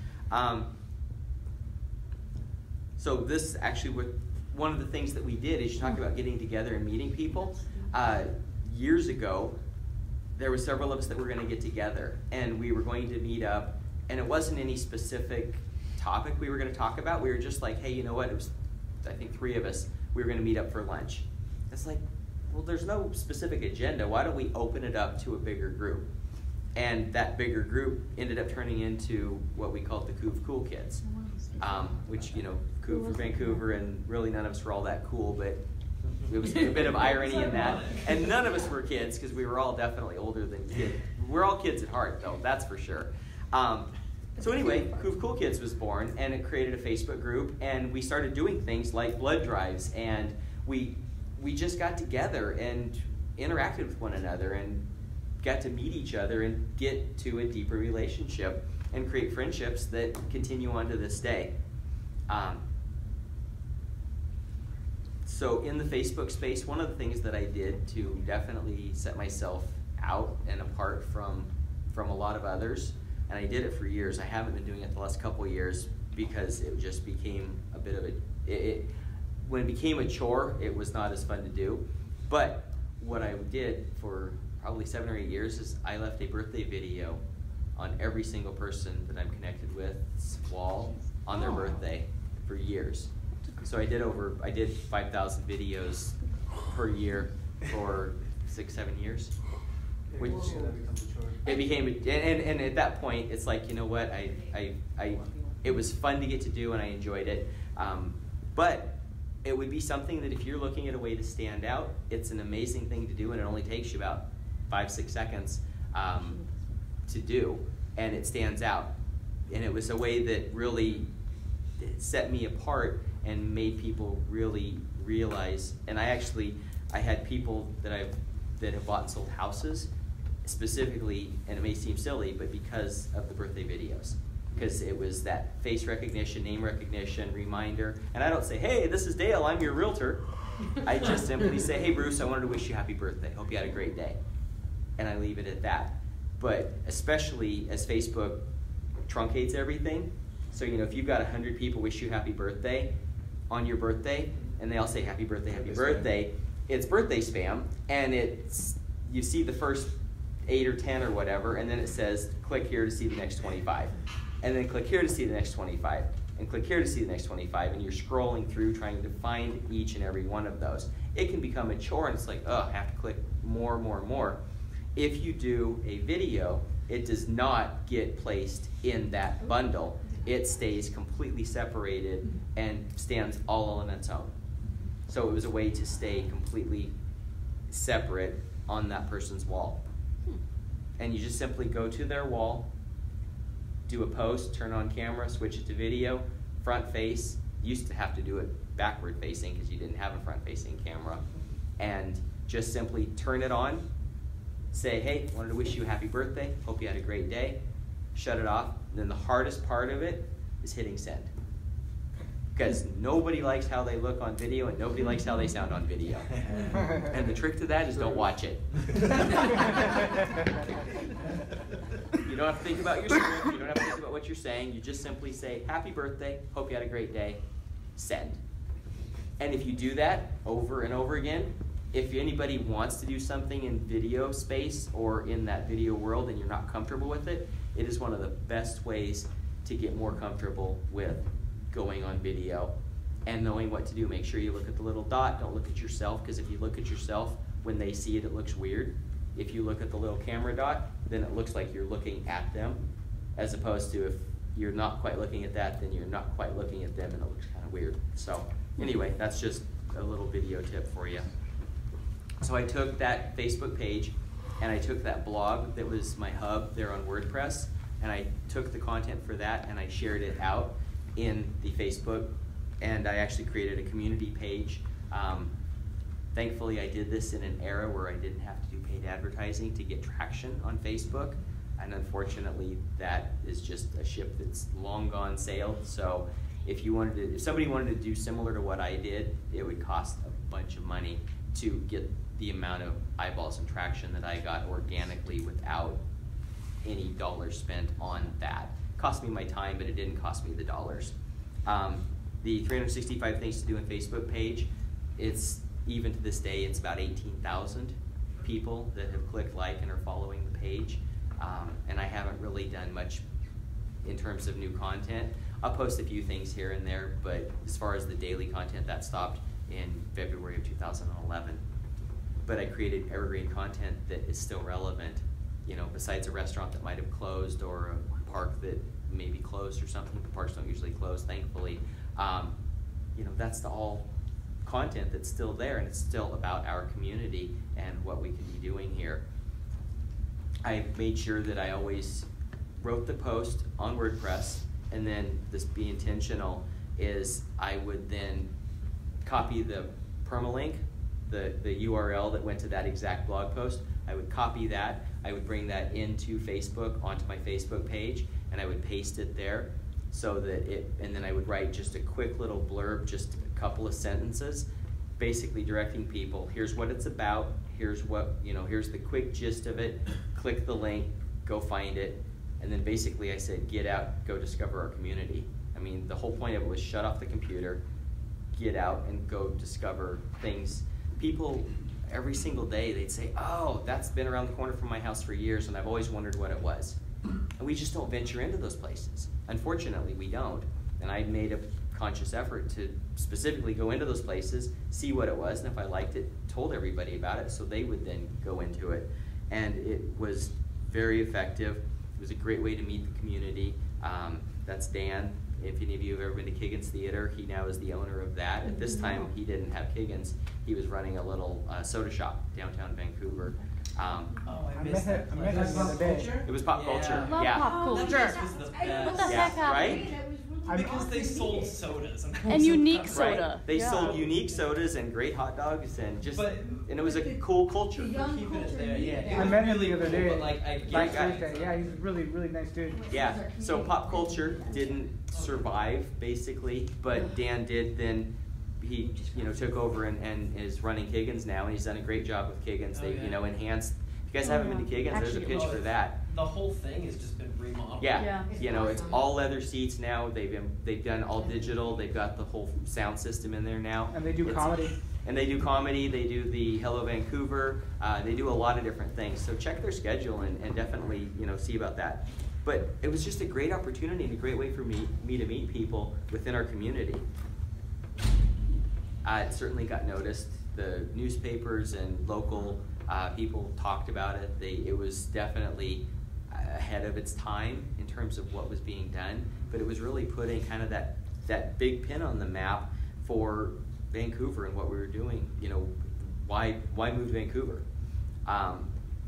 So this actually one of the things that we did is you talk about getting together and meeting people. Years ago, there were several of us that were going to get together, and we were going to meet up, and it wasn't any specific topic we were going to talk about. We were just like, hey, you know what? It was, I think, 3 of us. We were going to meet up for lunch. It's like, well, there's no specific agenda. Why don't we open it up to a bigger group? And that bigger group ended up turning into what we called the Couve Cool Kids, which, you know, Couve for Vancouver, and really none of us were all that cool, but it was a bit of irony in that. And none of us were kids, because we were all definitely older than kids. We're all kids at heart, though, that's for sure. So anyway, Couve Cool Kids was born, and it created a Facebook group, and we started doing things like blood drives, and we just got together and interacted with one another and got to meet each other and get to a deeper relationship and create friendships that continue on to this day. So in the Facebook space, one of the things that I did to definitely set myself out and apart from a lot of others, and I did it for years. I haven't been doing it the last couple of years because it just became a bit of when it became a chore, it was not as fun to do. But what I did for probably 7 or 8 years is I left a birthday video on every single person that I'm connected with's wall on their birthday for years. So I did 5,000 videos per year for 6-7 years. Which it became, and at that point, it's like, you know what, it was fun to get to do, and I enjoyed it. But it would be something that if you're looking at a way to stand out, it's an amazing thing to do, and it only takes you about 5-6 seconds to do, and it stands out. And it was a way that really set me apart and made people really realize. And I had people that have bought and sold houses specifically, and it may seem silly, but because of the birthday videos. Because it was that face recognition, name recognition, reminder. And I don't say, hey, this is Dale, I'm your realtor. I just simply say, hey, Bruce, I wanted to wish you happy birthday. Hope you had a great day. And I leave it at that. But especially as Facebook truncates everything, so, you know, if you've got 100 people wish you happy birthday on your birthday, and they all say happy birthday, it's birthday spam, and you see the first 8 or 10 or whatever, and then it says, click here to see the next 25. And then click here to see the next 25. And click here to see the next 25. And you're scrolling through trying to find each and every one of those. It can become a chore, and it's like, oh, I have to click more, more, more. If you do a video, it does not get placed in that bundle. It stays completely separated and stands all on its own. So it was a way to stay completely separate on that person's wall. And you just simply go to their wall, do a post, turn on camera, switch it to video, front face. You used to have to do it backward facing because you didn't have a front facing camera. And just simply turn it on, say, hey, wanted to wish you a happy birthday, hope you had a great day, shut it off. And then the hardest part of it is hitting send. Because nobody likes how they look on video, and nobody likes how they sound on video. And the trick to that is don't watch it. You don't have to think about your script, you don't have to think about what you're saying, you just simply say, happy birthday, hope you had a great day, send. And if you do that over and over again, if anybody wants to do something in video space or in that video world and you're not comfortable with it, it is one of the best ways to get more comfortable with going on video and knowing what to do. Make sure you look at the little dot, don't look at yourself, because if you look at yourself, when they see it, it looks weird. If you look at the little camera dot, then it looks like you're looking at them, as opposed to if you're not quite looking at that, then you're not quite looking at them and it looks kind of weird. So anyway, that's just a little video tip for you. So I took that Facebook page and I took that blog that was my hub there on WordPress, and I took the content for that and I shared it out in the Facebook, and I actually created a community page. Thankfully, I did this in an era where I didn't have to do paid advertising to get traction on Facebook, and unfortunately, that is just a ship that's long gone sailed. So if somebody wanted to do similar to what I did, it would cost a bunch of money to get the amount of eyeballs and traction that I got organically without any dollars spent on that. It cost me my time, but it didn't cost me the dollars. The 365 Things to Do in Facebook page, it's even to this day, it's about 18,000 people that have clicked like and are following the page. And I haven't really done much in terms of new content. I'll post a few things here and there, but as far as the daily content, that stopped in February of 2011. But I created evergreen content that is still relevant, besides a restaurant that might have closed or a park that may be closed or something. The parks don't usually close, thankfully. That's all content that's still there, and it's still about our community and what we can be doing here. I made sure that I always wrote the post on WordPress, and then this Be Intentional is I would then copy the permalink, the URL that went to that exact blog post. I would copy that, I would bring that into Facebook, onto my Facebook page, and I would paste it there so that and then I would write just a quick little blurb, just a couple of sentences, basically directing people, here's what it's about, here's the quick gist of it, click the link, go find it, and then basically I said, get out, go discover our community. I mean, the whole point of it was shut off the computer, get out and go discover things. People, every single day, they'd say, oh, that's been around the corner from my house for years, and I've always wondered what it was. And we just don't venture into those places. Unfortunately, we don't. And I made a conscious effort to specifically go into those places, see what it was, and if I liked it, told everybody about it, so they would then go into it. And it was very effective. It was a great way to meet the community. That's Dan. If any of you have ever been to Kiggins Theater, he now is the owner of that. At this time, he didn't have Kiggins. He was running a little soda shop downtown Vancouver. I I missed met that. him the other day. It was pop culture. Love Yeah. pop That culture. place was the What the best. heck happened? Right? Because they sold sodas. And unique Right. soda. They Yeah. sold unique sodas and great hot dogs and and it was a the- cool culture. the young Keeping it culture there, yeah. needed It that. I was met him really the other cool, day. but like I get Last guy. Tuesday. Yeah, he's a really, really nice dude. Yeah, so pop culture didn't survive basically, but Dan did then. He took over and is running Kiggins now, and he's done a great job with Kiggins. Oh, They've yeah. enhanced. If you guys haven't been to Kiggins, there's a Actually, pitch for that. The whole thing has just been remodeled. Yeah, Yeah. it's all leather seats now. They've done all digital. They've got the whole sound system in there now. And they do comedy. And they do comedy. They do the Hello Vancouver. They do a lot of different things. So check their schedule and definitely see about that. But it was just a great opportunity and a great way for me to meet people within our community. It certainly got noticed. The newspapers and local people talked about it. It was definitely ahead of its time in terms of what was being done, but it was really putting kind of that big pin on the map for Vancouver and what we were doing. Why move to Vancouver?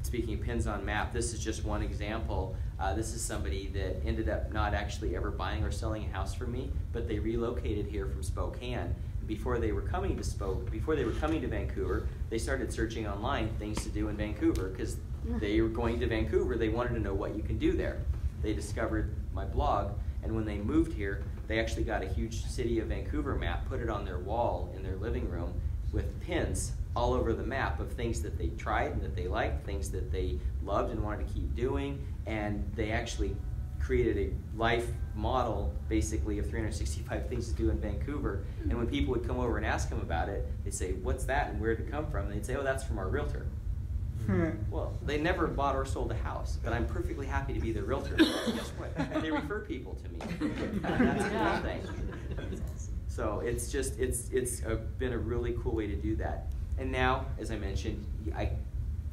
Speaking of pins on map, this is just one example. This is somebody that ended up not actually ever buying or selling a house from me, but they relocated here from Spokane. Before they were coming to Vancouver, they started searching online things to do in Vancouver because they were going to Vancouver. They wanted to know what you can do there. They discovered my blog, and when they moved here, they actually got a huge City of Vancouver map, put it on their wall in their living room with pins all over the map of things that they tried and that they liked, things that they loved and wanted to keep doing, and they actually created a life model, basically, of 365 things to do in Vancouver. And when people would come over and ask them about it, they'd say, what's that and where did it come from? And they'd say, oh, that's from our realtor. Well, they never bought or sold a house, but I'm perfectly happy to be their realtor. Guess what? They refer people to me. That's a cool thing. So it's been a really cool way to do that. And now, as I mentioned,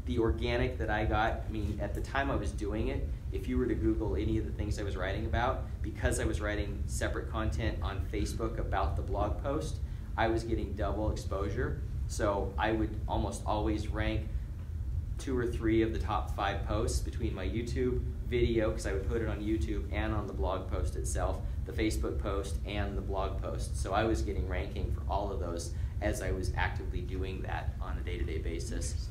the organic that I got, at the time I was doing it, if you were to Google any of the things I was writing about, because I was writing separate content on Facebook about the blog post, I was getting double exposure. So I would almost always rank 2 or 3 of the top 5 posts between my YouTube video, because I would put it on YouTube, and on the blog post itself, the Facebook post, and the blog post. So I was getting ranking for all of those as I was actively doing that on a day-to-day basis.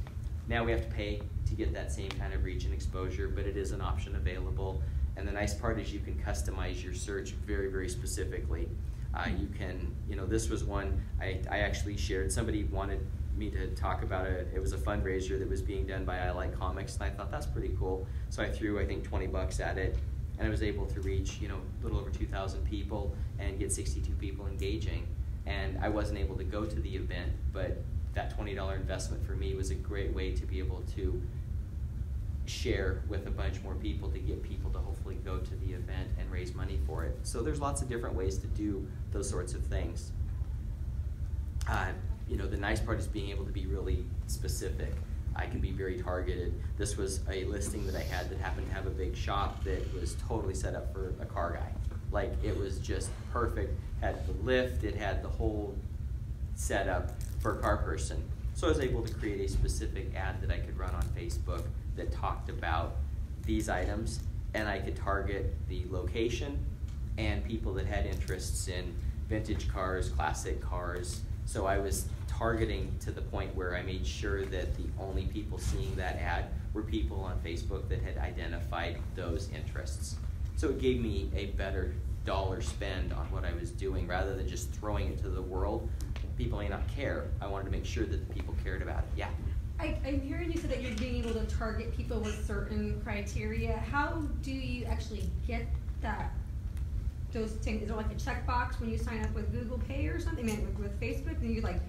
Now we have to pay to get that same kind of reach and exposure, but it is an option available. And the nice part is you can customize your search very, very specifically. You can, this was one I actually shared. Somebody wanted me to talk about it. It was a fundraiser that was being done by I Like Comics, and I thought that's pretty cool. So I threw, I think, 20 bucks at it, and I was able to reach, a little over 2,000 people and get 62 people engaging. And I wasn't able to go to the event, but that $20 investment for me was a great way to be able to share with a bunch more people, to get people to hopefully go to the event and raise money for it. So there's lots of different ways to do those sorts of things. The nice part is being able to be really specific. I can be very targeted. This was a listing that I had that happened to have a big shop that was totally set up for a car guy. Like, it was just perfect. Had the lift, it had the whole setup for a car person. So I was able to create a specific ad that I could run on Facebook that talked about these items, and I could target the location and people that had interests in vintage cars, classic cars. So I was targeting to the point where I made sure that the only people seeing that ad were people on Facebook that had identified those interests. So it gave me a better dollar spend on what I was doing rather than just throwing it to the world. People may not care. I wanted to make sure that the people cared about it. Yeah. I'm hearing you say that you're being able to target people with certain criteria. How do you actually get that? Those things, is there like a checkbox when you sign up with Google Pay or something? I mean, with Facebook, and you like,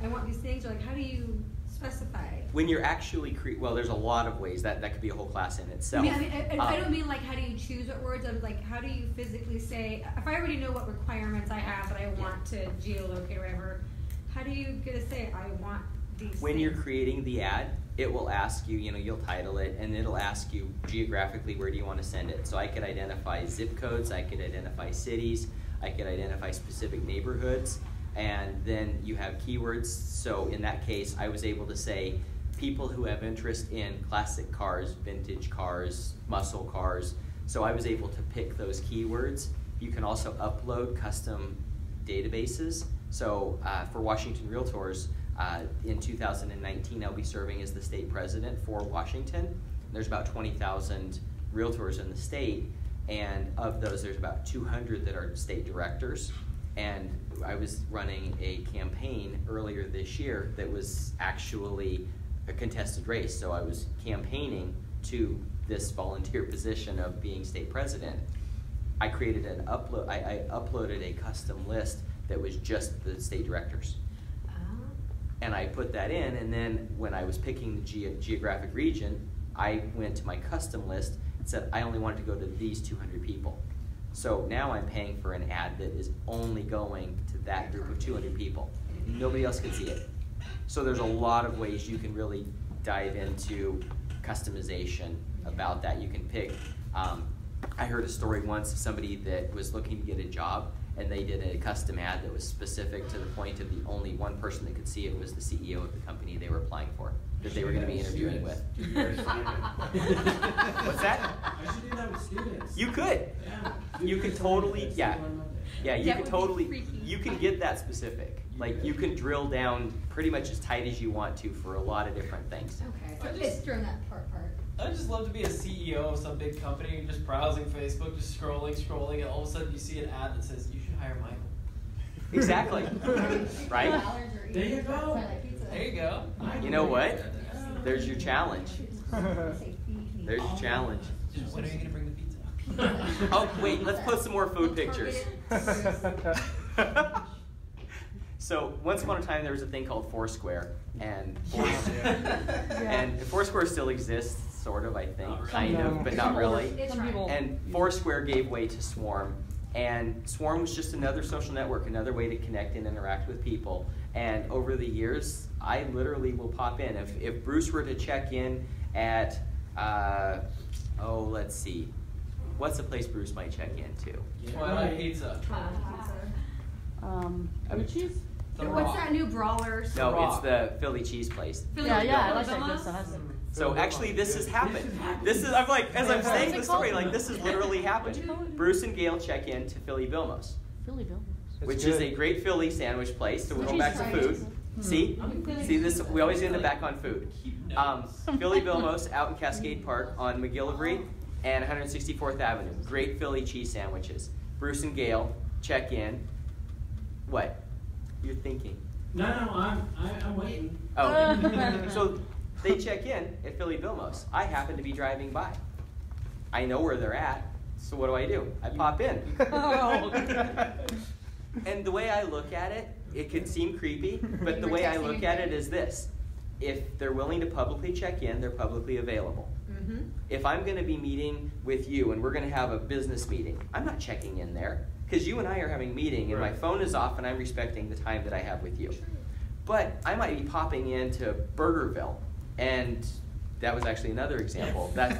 I want these things, or like, how do you specify? When you're actually well, there's a lot of ways that could be a whole class in itself. I don't mean like how do you choose what words. I'm like, how do you physically say, if I already know what requirements I have that I want to geolocate or whatever, how do you get to say I want these when things? you're creating the ad, it will ask you, you'll title it, and it'll ask you geographically where do you want to send it. So I could identify zip codes, I could identify cities, I could identify specific neighborhoods, and then you have keywords. So in that case, I was able to say people who have interest in classic cars, vintage cars, muscle cars. So I was able to pick those keywords. You can also upload custom databases. So for Washington Realtors, in 2019, I'll be serving as the state president for Washington. There's about 20,000 realtors in the state, and of those, there's about 200 that are state directors. And I was running a campaign earlier this year that was actually a contested race. So I was campaigning to this volunteer position of being state president. I created an upload. I uploaded a custom list that was just the state directors. And I put that in, and then when I was picking the geographic region, I went to my custom list and said I only wanted to go to these 200 people. So now I'm paying for an ad that is only going to that group of 200 people. Nobody else can see it. So there's a lot of ways you can really dive into customization about that. You can pick, I heard a story once of somebody that was looking to get a job, and they did a custom ad that was specific to the point of the only one person that could see it was the CEO of the company they were applying for, that they were going to be interviewing with. What's that? I should do that with students. You could. Yeah. You could totally, yeah. Yeah, you That could would be totally, freaky. you can get that specific. Like, you can drill down pretty much as tight as you want to for a lot of different things. Okay, so I it's just- during that part. I'd just love to be a CEO of some big company and just browsing Facebook, just scrolling, and all of a sudden you see an ad that says, you should hire Michael. Exactly. Right? There you go. There you go. You know what? There's your challenge. There's your challenge. When are you going to bring the pizza? Oh, wait, let's put some more food pictures. So once upon a time, there was a thing called Foursquare, and Foursquare still exists, sort of, I think, kind of, but not really. And Foursquare gave way to Swarm, and Swarm was just another social network, another way to connect and interact with people. And over the years, I literally will pop in. If Bruce were to check in at, let's see, what's the place Bruce might check into? Twilight Pizza. Cheese? What's that new Brawlers? No, it's the Philly cheese place. Yeah, I like Philly that Bilmos? good stuff. So actually, this has happened. I'm like, as I'm saying the story, like, this has literally happened. Bruce and Gail check in to Philly Bilmos, Philly Bilmos. which is a great Philly sandwich place. So we're going back to food. See this? We always end up back on food. Philly Bilmos out in Cascade Park on McGillivray and 164th Avenue. Great Philly cheese sandwiches. Bruce and Gail check in. What? You're thinking? No, I'm waiting. Oh, so they check in at Philly Bilmos. I happen to be driving by. I know where they're at, so what do? I pop in. And the way I look at it, it could seem creepy, but the way I look at it is this. If they're willing to publicly check in, they're publicly available. Mm-hmm. If I'm going to be meeting with you and we're going to have a business meeting, I'm not checking in there because you and I are having a meeting and my phone is off and I'm respecting the time that I have with you. But I might be popping into Burgerville And that was actually another example. That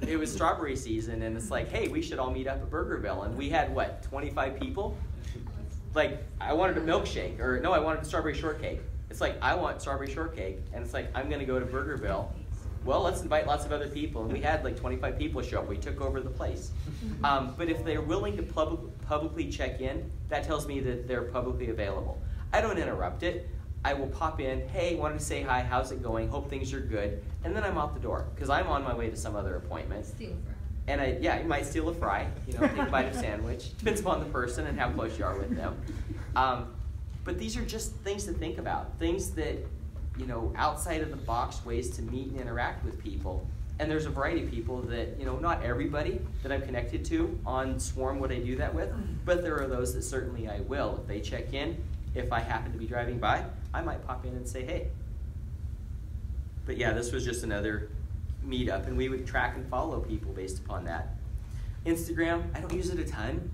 it was strawberry season, and it's like, hey, we should all meet up at Burgerville. And we had, what, 25 people? Like, I wanted a milkshake, or no, I wanted a strawberry shortcake. It's like, I want strawberry shortcake, and it's like, I'm gonna go to Burgerville. Well, let's invite lots of other people, and we had like 25 people show up. We took over the place. But if they're willing to publicly check in, that tells me that they're publicly available. I don't interrupt it. I will pop in, hey, wanted to say hi, how's it going, hope things are good, and then I'm out the door, because I'm on my way to some other appointment. Steal a fry. And you might steal a fry, take a bite of sandwich. Depends upon the person and how close you are with them. But these are just things to think about, things that, outside of the box ways to meet and interact with people. And there's a variety of people that, not everybody that I'm connected to on Swarm would I do that with, but there are those that certainly I will. If they check in, if I happen to be driving by, I might pop in and say, hey. But yeah, this was just another meetup, and we would track and follow people based upon that. Instagram, I don't use it a ton.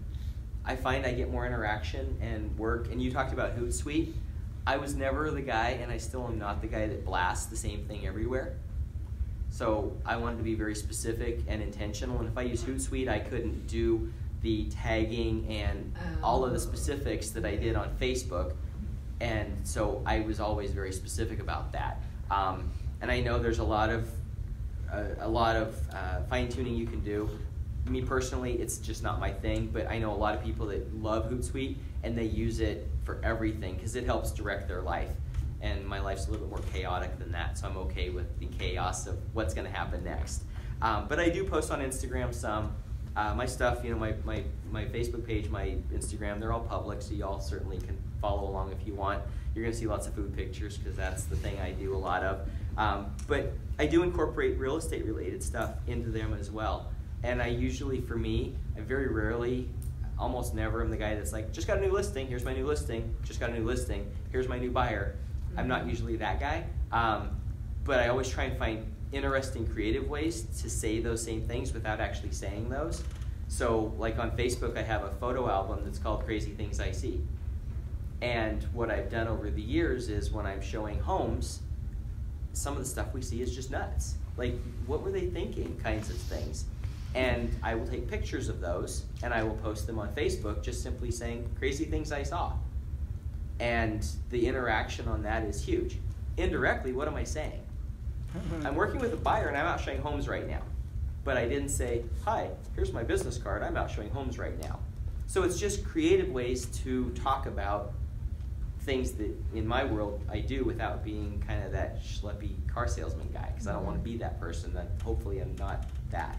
I find I get more interaction and work, and you talked about Hootsuite. I was never the guy, and I still am not the guy that blasts the same thing everywhere. So I wanted to be very specific and intentional, and if I use Hootsuite, I couldn't do the tagging and all of the specifics that I did on Facebook, and so I was always very specific about that. And I know there's a lot of fine-tuning you can do. Me personally, it's just not my thing, but I know a lot of people that love Hootsuite, and they use it for everything because it helps direct their life. And my life's a little bit more chaotic than that, so I'm okay with the chaos of what's going to happen next. But I do post on Instagram some. My stuff, my Facebook page, my Instagram, they're all public, so y'all certainly can follow along if you want. You're going to see lots of food pictures because that's the thing I do a lot of. But I do incorporate real estate related stuff into them as well. And I usually, for me, I very rarely, almost never am the guy that's like, just got a new listing, here's my new listing, just got a new listing, here's my new buyer. I'm not usually that guy. But I always try and find interesting creative ways to say those same things without actually saying those. So like on Facebook, I have a photo album that's called Crazy Things I See. And what I've done over the years is when I'm showing homes, some of the stuff we see is just nuts. Like, what were they thinking kinds of things? And I will take pictures of those and I will post them on Facebook just simply saying, crazy things I saw. And the interaction on that is huge. Indirectly, what am I saying? I'm working with a buyer and I'm out showing homes right now. But I didn't say, hi, here's my business card, I'm out showing homes right now. So it's just creative ways to talk about things that in my world I do without being kind of that schleppy car salesman guy, because I don't want to be that person. That hopefully I'm not that.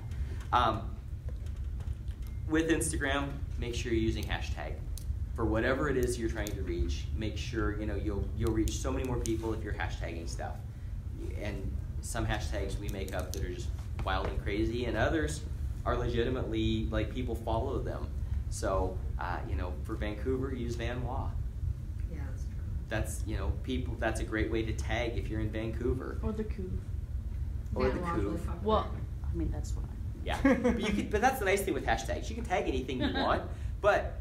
With Instagram, make sure you're using hashtag. For whatever it is you're trying to reach, make sure you'll reach so many more people if you're hashtagging stuff. And some hashtags we make up that are just wild and crazy, and others are legitimately like people follow them. So for Vancouver, use Van Wa. Yeah, that's true. That's people. That's a great way to tag if you're in Vancouver. Or the Couve. Or the Van Wa's really Couve. popular. Well, I mean, that's what I Yeah, but that's the nice thing with hashtags. You can tag anything you want, but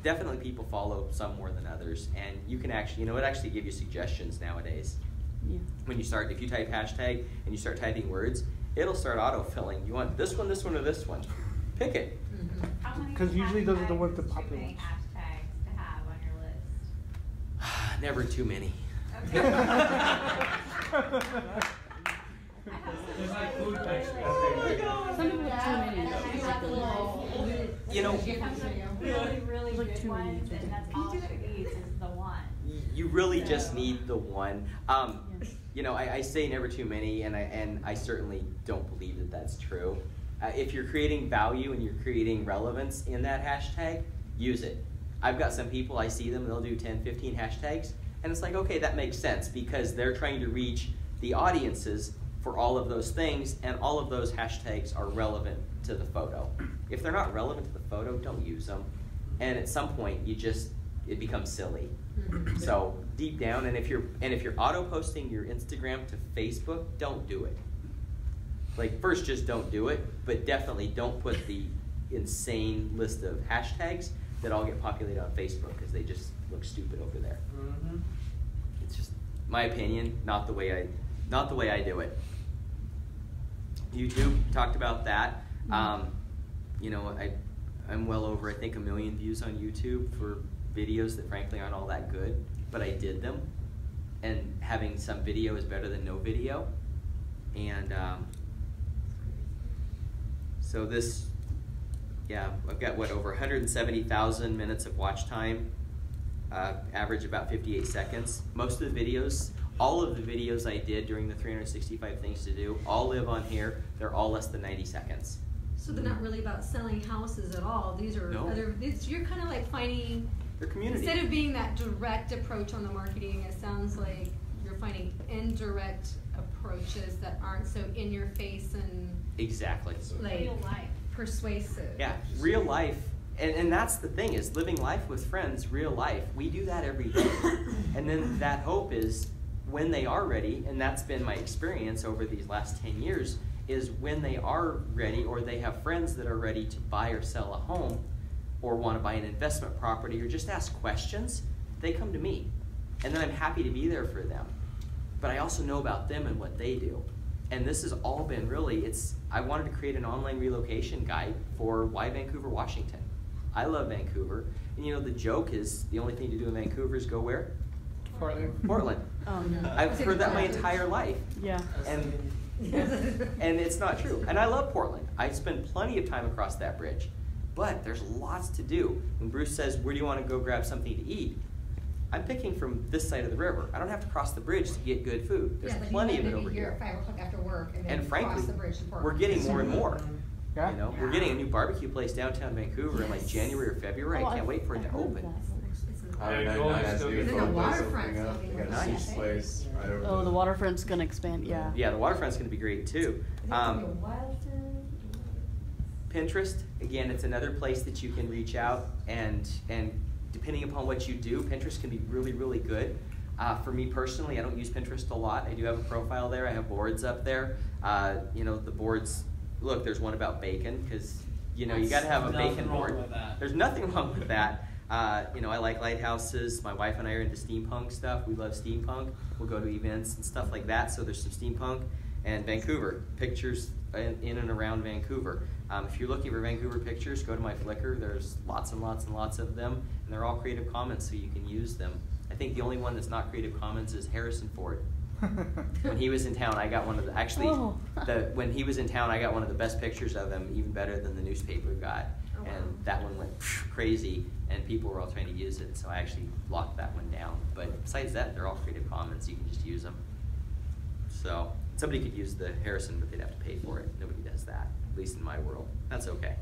definitely people follow some more than others, and you can actually, it actually give you suggestions nowadays. Yeah. When you start, if you type hashtag and you start typing words, it'll start auto-filling. You want this one, or this one? Pick it. Because usually those are the ones that pop in. Hashtags to have on your list. Never too many. Okay. There's like food pictures. Some people have too many. Really Like good too many. ones, and that's all she needs is the one. You really just need the one. I say never too many, and I certainly don't believe that that's true. If you're creating value and you're creating relevance in that hashtag, use it. I've got some people, I see them, they'll do 10, 15 hashtags, and it's like, okay, that makes sense because they're trying to reach the audiences for all of those things, and all of those hashtags are relevant to the photo. If they're not relevant to the photo, don't use them. And at some point, it becomes silly. So deep down, and if you're auto posting your Instagram to Facebook, don't do it. Like first, just don't do it, but definitely don't put the insane list of hashtags that all get populated on Facebook because they just look stupid over there. It's just my opinion, not the way I do it. YouTube, talked about that. You know, I'm well over, I think, 1 million views on YouTube for videos that frankly aren't all that good, but I did them. And having some video is better than no video. And so this, yeah, I've got what, over 170,000 minutes of watch time, average about 58 seconds. Most of the videos, all of the videos I did during the 365 things to do, all live on here. They're all less than 90 seconds. So they're not really about selling houses at all. These are you're kind of like finding, their community. Instead of being that direct approach on the marketing, it sounds like you're finding indirect approaches that aren't so in your face and exactly like real life. Persuasive. Yeah, real life. And that's the thing, is living life with friends, real life. We do that every day. And then that hope is when they are ready, and that's been my experience over these last 10 years, is when they are ready or they have friends that are ready to buy or sell a home or want to buy an investment property or just ask questions, they come to me. And then I'm happy to be there for them. But I also know about them and what they do. And this has all been really, I wanted to create an online relocation guide for why Vancouver, Washington. I love Vancouver. And you know, the joke is the only thing to do in Vancouver is go where? Portland. Oh, no. I've heard that my entire life. Yeah. And it's not true. And I love Portland. I spend plenty of time across that bridge. But there's lots to do. When Bruce says, where do you want to go grab something to eat? I'm picking from this side of the river. I don't have to cross the bridge to get good food. There's plenty of it over here. At 5 o'clock after work and then And frankly, cross the bridge to Portland. we're getting more and more. Yeah. You know, we're getting a new barbecue place downtown Vancouver in like January or February. I can't wait for it to open. Then the waterfront's looking really nice. Place right over Oh, the waterfront's gonna expand, yeah. Yeah, the waterfront's going to be great too. Pinterest, again, it's another place that you can reach out and depending upon what you do, Pinterest can be really, really good. For me personally, I don't use Pinterest a lot. I do have a profile there. I have boards up there. You know, the boards, look, there's one about bacon because, you know, you got to have a bacon board. There's nothing wrong with that. You know, I like lighthouses. My wife and I are into steampunk stuff. We love steampunk. We'll go to events and stuff like that. So there's some steampunk. And Vancouver, pictures in and around Vancouver. If you're looking for Vancouver pictures, go to my Flickr. There's lots and lots and lots of them. And they're all Creative Commons, so you can use them. I think the only one that's not Creative Commons is Harrison Ford. When he was in town, I got one of the, when he was in town, I got one of the best pictures of him, even better than the newspaper got. Oh, wow. And that one went crazy, and people were all trying to use it, so I actually locked that one down. But besides that, they're all Creative Commons. You can just use them. So somebody could use the Harrison, but they'd have to pay for it. Nobody does that, at least in my world. That's okay.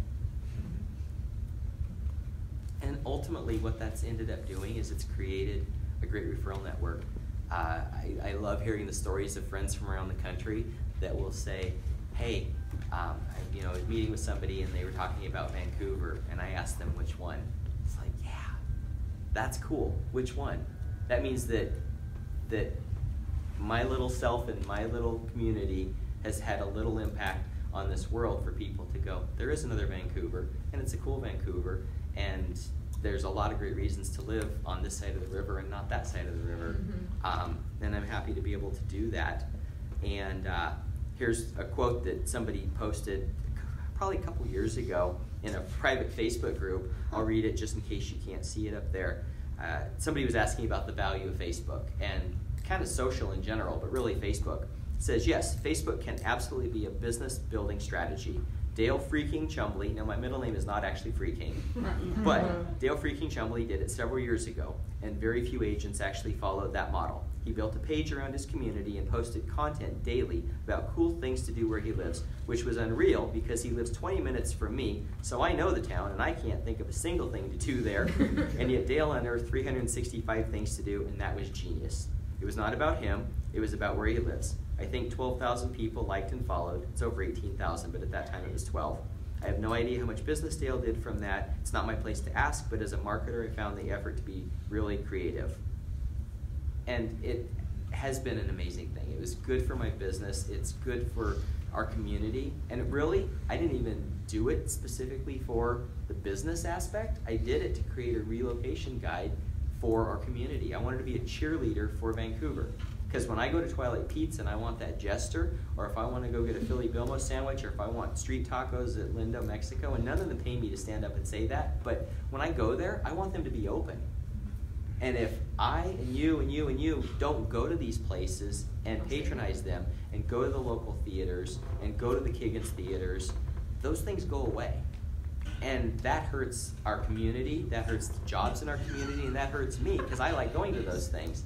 And ultimately, what that's ended up doing is it's created a great referral network. I love hearing the stories of friends from around the country that will say, hey, I was meeting with somebody and they were talking about Vancouver, and I asked them which one. It's like, yeah, that's cool. Which one? That means that my little self and my little community has had a little impact on this world for people to go, there is another Vancouver, and it's a cool Vancouver, and there's a lot of great reasons to live on this side of the river and not that side of the river. Mm-hmm. And I'm happy to be able to do that. And here's a quote that somebody posted probably a couple years ago in a private Facebook group. I'll read it just in case you can't see it up there. Somebody was asking about the value of Facebook and kind of social in general, but really Facebook. It says, yes, Facebook can absolutely be a business building strategy. Dale freaking Chumbley, now my middle name is not actually Freaking, but Dale freaking Chumbley did it several years ago, and very few agents actually followed that model. He built a page around his community and posted content daily about cool things to do where he lives, which was unreal because he lives 20 minutes from me, so I know the town and I can't think of a single thing to do there, and yet Dale unearthed 365 things to do, and that was genius. It was not about him, it was about where he lives. I think 12,000 people liked and followed. It's over 18,000, but at that time it was 12. I have no idea how much business Dale did from that. It's not my place to ask, but as a marketer, I found the effort to be really creative. And it has been an amazing thing. It was good for my business. It's good for our community. And I didn't even do it specifically for the business aspect. I did it to create a relocation guide for our community. I wanted to be a cheerleader for Vancouver. Because when I go to Twilight Pizza and I want that Jester, or if I want to go get a Philly Bilmo sandwich, or if I want street tacos at Lindo, Mexico, and none of them pay me to stand up and say that, but when I go there, I want them to be open. And if I and you and you and you don't go to these places and patronize them and go to the local theaters and go to the Kiggins theaters, those things go away. And that hurts our community, that hurts the jobs in our community, and that hurts me because I like going to those things.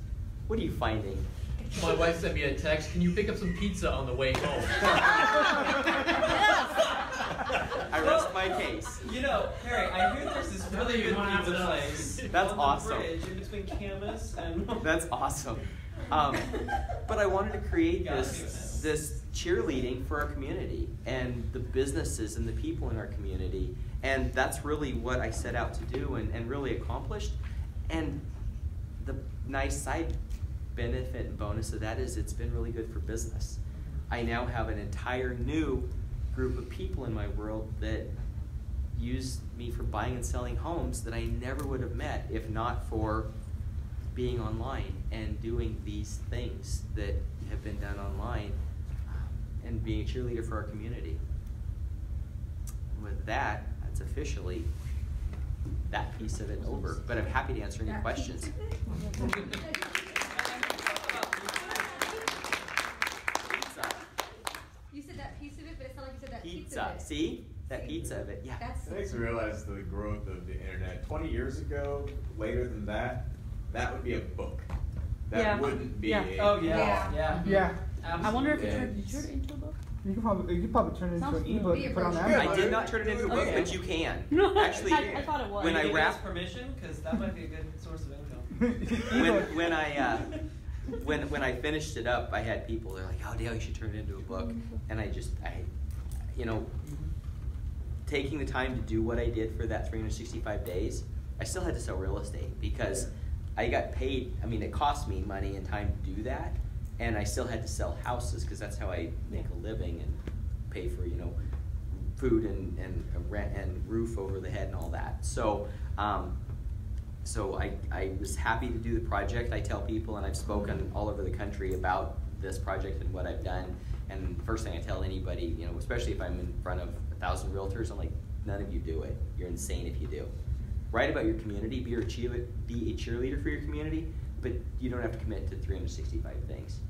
What are you finding? My wife sent me a text, can you pick up some pizza on the way home? I rest my case. You know, Harry, I hear there's this really good pizza place. That's on awesome. The bridge in between Camas and... That's awesome. But I wanted to create this cheerleading for our community and the businesses and the people in our community. And that's really what I set out to do and really accomplished. And the nice side benefit and bonus of that is it's been really good for business. I now have an entire new group of people in my world that use me for buying and selling homes that I never would have met if not for being online and doing these things that have been done online and being a cheerleader for our community. With that, that's officially that piece of it over. But I'm happy to answer any questions. You said that piece of it, but it sounded like you said that Pizza. of it. See? That pizza of it, yeah. It makes me realize the growth of the internet. 20 years ago, later than that, that would be a book. That wouldn't be a blog. I wonder if you turned it into a book. You could probably turn it into an ebook and put it on I Amazon. did not turn it into a book, but you can. Actually, I thought it was. when I wrap permission, because that might be a good source of income. when I finished it up, I had people. They're like, "Oh, Dale, you should turn it into a book." And you know, taking the time to do what I did for that 365 days, I still had to sell real estate because I got paid. I mean, it cost me money and time to do that, and I still had to sell houses because that's how I make a living and pay for food and rent and roof over the head and all that. So. So I was happy to do the project. I tell people, and I've spoken all over the country about this project and what I've done. And the first thing I tell anybody, especially if I'm in front of 1,000 realtors, I'm like, none of you do it. You're insane if you do. Write about your community, be a cheerleader for your community, but you don't have to commit to 365 things.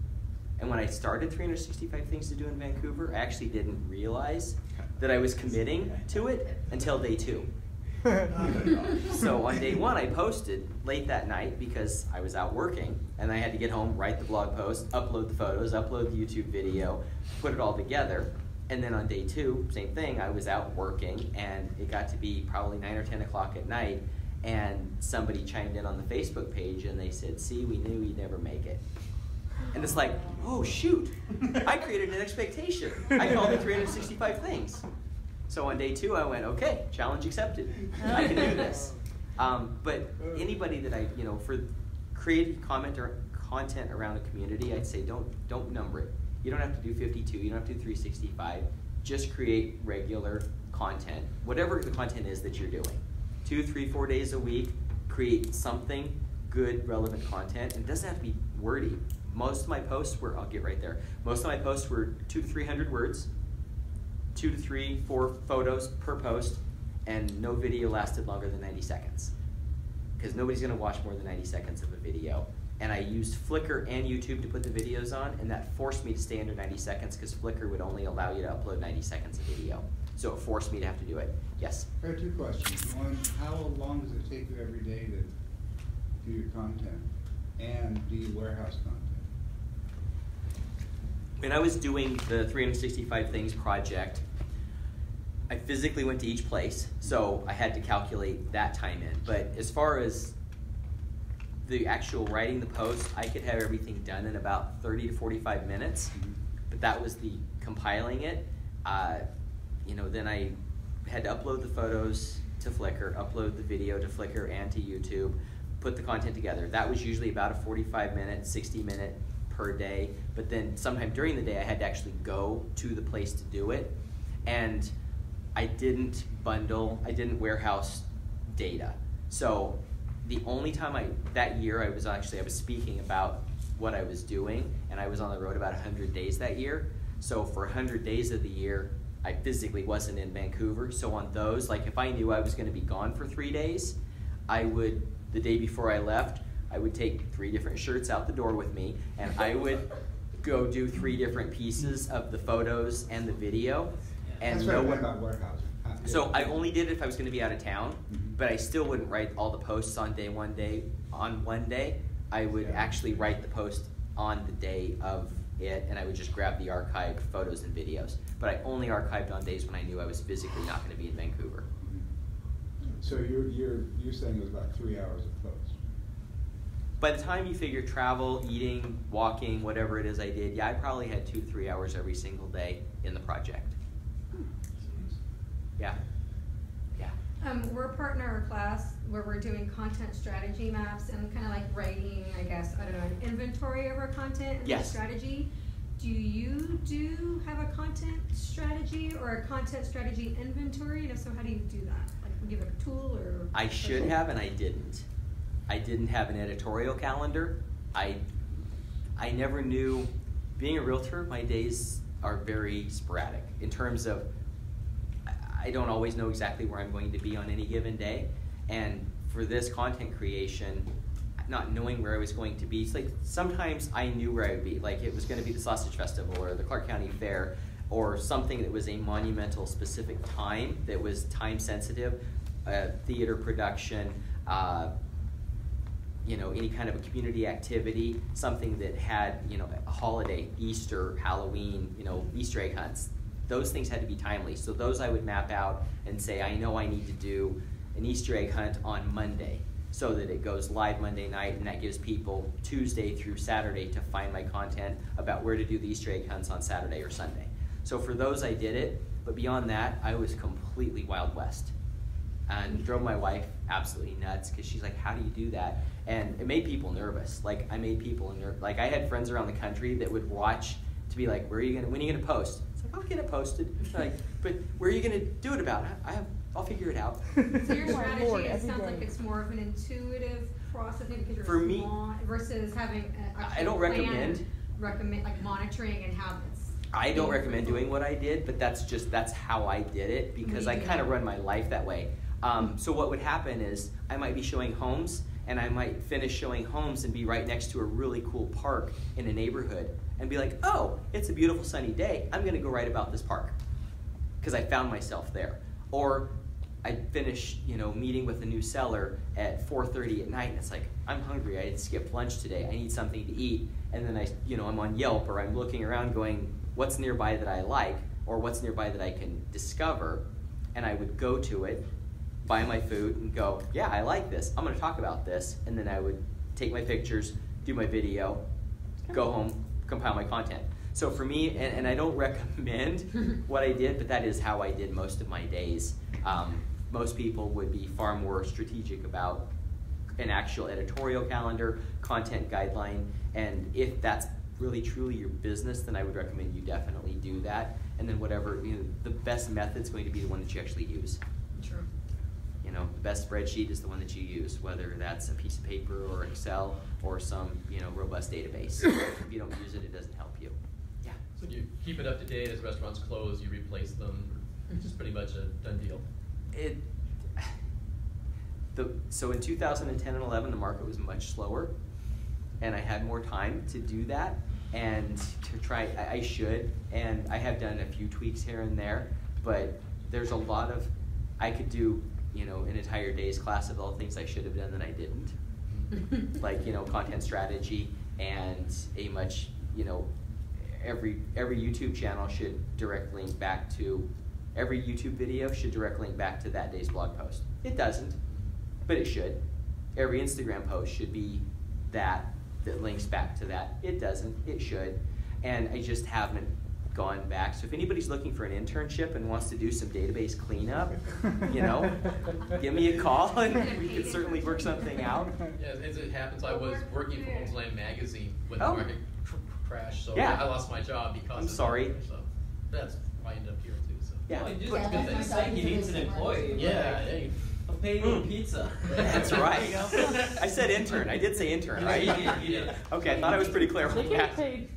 And when I started 365 Things to Do in Vancouver, I actually didn't realize that I was committing to it until day 2. So on day 1, I posted late that night because I was out working and I had to get home, write the blog post, upload the photos, upload the YouTube video, put it all together. And then on day 2, same thing, I was out working and it got to be probably 9 or 10 o'clock at night and somebody chimed in on the Facebook page and they said, "See, we knew you'd never make it." And it's like, oh shoot, I created an expectation. I called it 365 Things. So on day 2, I went, okay, challenge accepted. I can do this. But anybody that for creating content around a community, I'd say don't number it. You don't have to do 52. You don't have to do 365. Just create regular content, whatever the content is that you're doing. 2, 3, 4 days a week, create something good, relevant content. And it doesn't have to be wordy. Most of my posts were, I'll get right there. Most of my posts were 200 to 300 words. 2 to 3, 4 photos per post, and no video lasted longer than 90 seconds. Because nobody's going to watch more than 90 seconds of a video. And I used Flickr and YouTube to put the videos on, and that forced me to stay under 90 seconds because Flickr would only allow you to upload 90 seconds of video. So it forced me to have to do it. Yes? I have 2 questions. One, how long does it take you every day to do your content? And do you warehouse content? When I was doing the 365 Things project, I physically went to each place, so I had to calculate that time in. But as far as the actual writing the post, I could have everything done in about 30 to 45 minutes, but that was the compiling it. Then I had to upload the photos to Flickr, upload the video to Flickr and to YouTube, put the content together. That was usually about a 45-minute, 60-minute per day, but then sometime during the day I had to actually go to the place to do it, and I didn't warehouse data. So the only time that year I was speaking about what I was doing, and I was on the road about 100 days that year. So for 100 days of the year, I physically wasn't in Vancouver. So on those, like if I knew I was going to be gone for 3 days, I would, the day before I left, I would take 3 different shirts out the door with me, and I would go do 3 different pieces of the photos and the video. And that's what I meant about warehousing. So I only did it if I was going to be out of town, but I still wouldn't write all the posts on one day. I would actually write the post on the day of it, and I would just grab the archived photos and videos. But I only archived on days when I knew I was physically not going to be in Vancouver. So you're saying it was about 3 hours of post? By the time you figure travel, eating, walking, whatever it is I did, yeah, I probably had 2 to 3 hours every single day in the project. Yeah. Yeah. We're a partner in our class where we're doing content strategy maps and kind of like writing, I guess, I don't know, an inventory of our content and strategy. Do you have a content strategy or a content strategy inventory? And if so, how do you do that? Like, we give a tool or? I should have, and I didn't. I didn't have an editorial calendar. I never knew. Being a realtor, my days are very sporadic in terms of I don't always know exactly where I'm going to be on any given day. And for this content creation, not knowing where I was going to be, it's like sometimes I knew where I would be. Like it was going to be the Sausage Festival or the Clark County Fair or something that was a monumental specific time that was time sensitive, theater production, you know, any kind of a community activity, something that had, you know, a holiday, Easter, Halloween, you know, Easter egg hunts. Those things had to be timely. So those I would map out and say, I know I need to do an Easter egg hunt on Monday so that it goes live Monday night, and that gives people Tuesday through Saturday to find my content about where to do the Easter egg hunts on Saturday or Sunday. So for those I did it, but beyond that, I was completely Wild West. And drove my wife absolutely nuts because she's like, how do you do that? And it made people nervous. Like I made people nervous. Like I had friends around the country that would watch to be like, when are you gonna post? It's like, I'll get it posted. Like, but where are you gonna do it about? I'll figure it out. So your strategy, it sounds like it's more of an intuitive process because you're for small me, versus having I don't recommend like monitoring and habits. I don't recommend doing what I did, but that's how I did it because I kind of run my life that way. So what would happen is I might be showing homes and I might finish showing homes and be right next to a really cool park in a neighborhood and be like, oh, it's a beautiful sunny day. I'm going to go write about this park because I found myself there. Or I finish, you know, meeting with a new seller at 4:30 at night and it's like, I'm hungry. I had skipped lunch today. I need something to eat. And then I'm on Yelp or I'm looking around going, what's nearby that I like or what's nearby that I can discover? And I would go to it, buy my food and go, yeah, I like this. I'm going to talk about this. And then I would take my pictures, do my video, go home, compile my content. So for me, and I don't recommend what I did, but that is how I did most of my days. Most people would be far more strategic about an actual editorial calendar, content guideline, and if that's really truly your business, then I would recommend you definitely do that. And then whatever, you know, the best method's going to be the one that you actually use. True. You know, the best spreadsheet is the one that you use, whether that's a piece of paper or Excel or some, you know, robust database. If you don't use it, it doesn't help you. Yeah. So you keep it up to date as restaurants close, you replace them. It's just pretty much a done deal. So in 2010 and 11, the market was much slower, and I had more time to do that and to try. I should, and I have done a few tweaks here and there, but there's a lot of I could do. You know, an entire day's class of all things I should have done that I didn't. Like, you know, content strategy and a much, you know, every YouTube channel should direct link back to, every YouTube video should direct link back to that day's blog post. It doesn't, but it should. Every Instagram post should be that links back to that. It doesn't, it should. And I just haven't gone back. So if anybody's looking for an internship and wants to do some database cleanup, you know, give me a call and we can certainly work something out. Yeah, as it happens, I was working for Homeland Magazine when the market crashed, so yeah. I lost my job because I'm sorry. That, so that's why I ended up here too. So yeah, well, he needs an employee. Yeah, I'll pay you in pizza. That's right. I said intern. I did say intern, right? You did. Okay, I thought I was pretty clear They on get that. paid.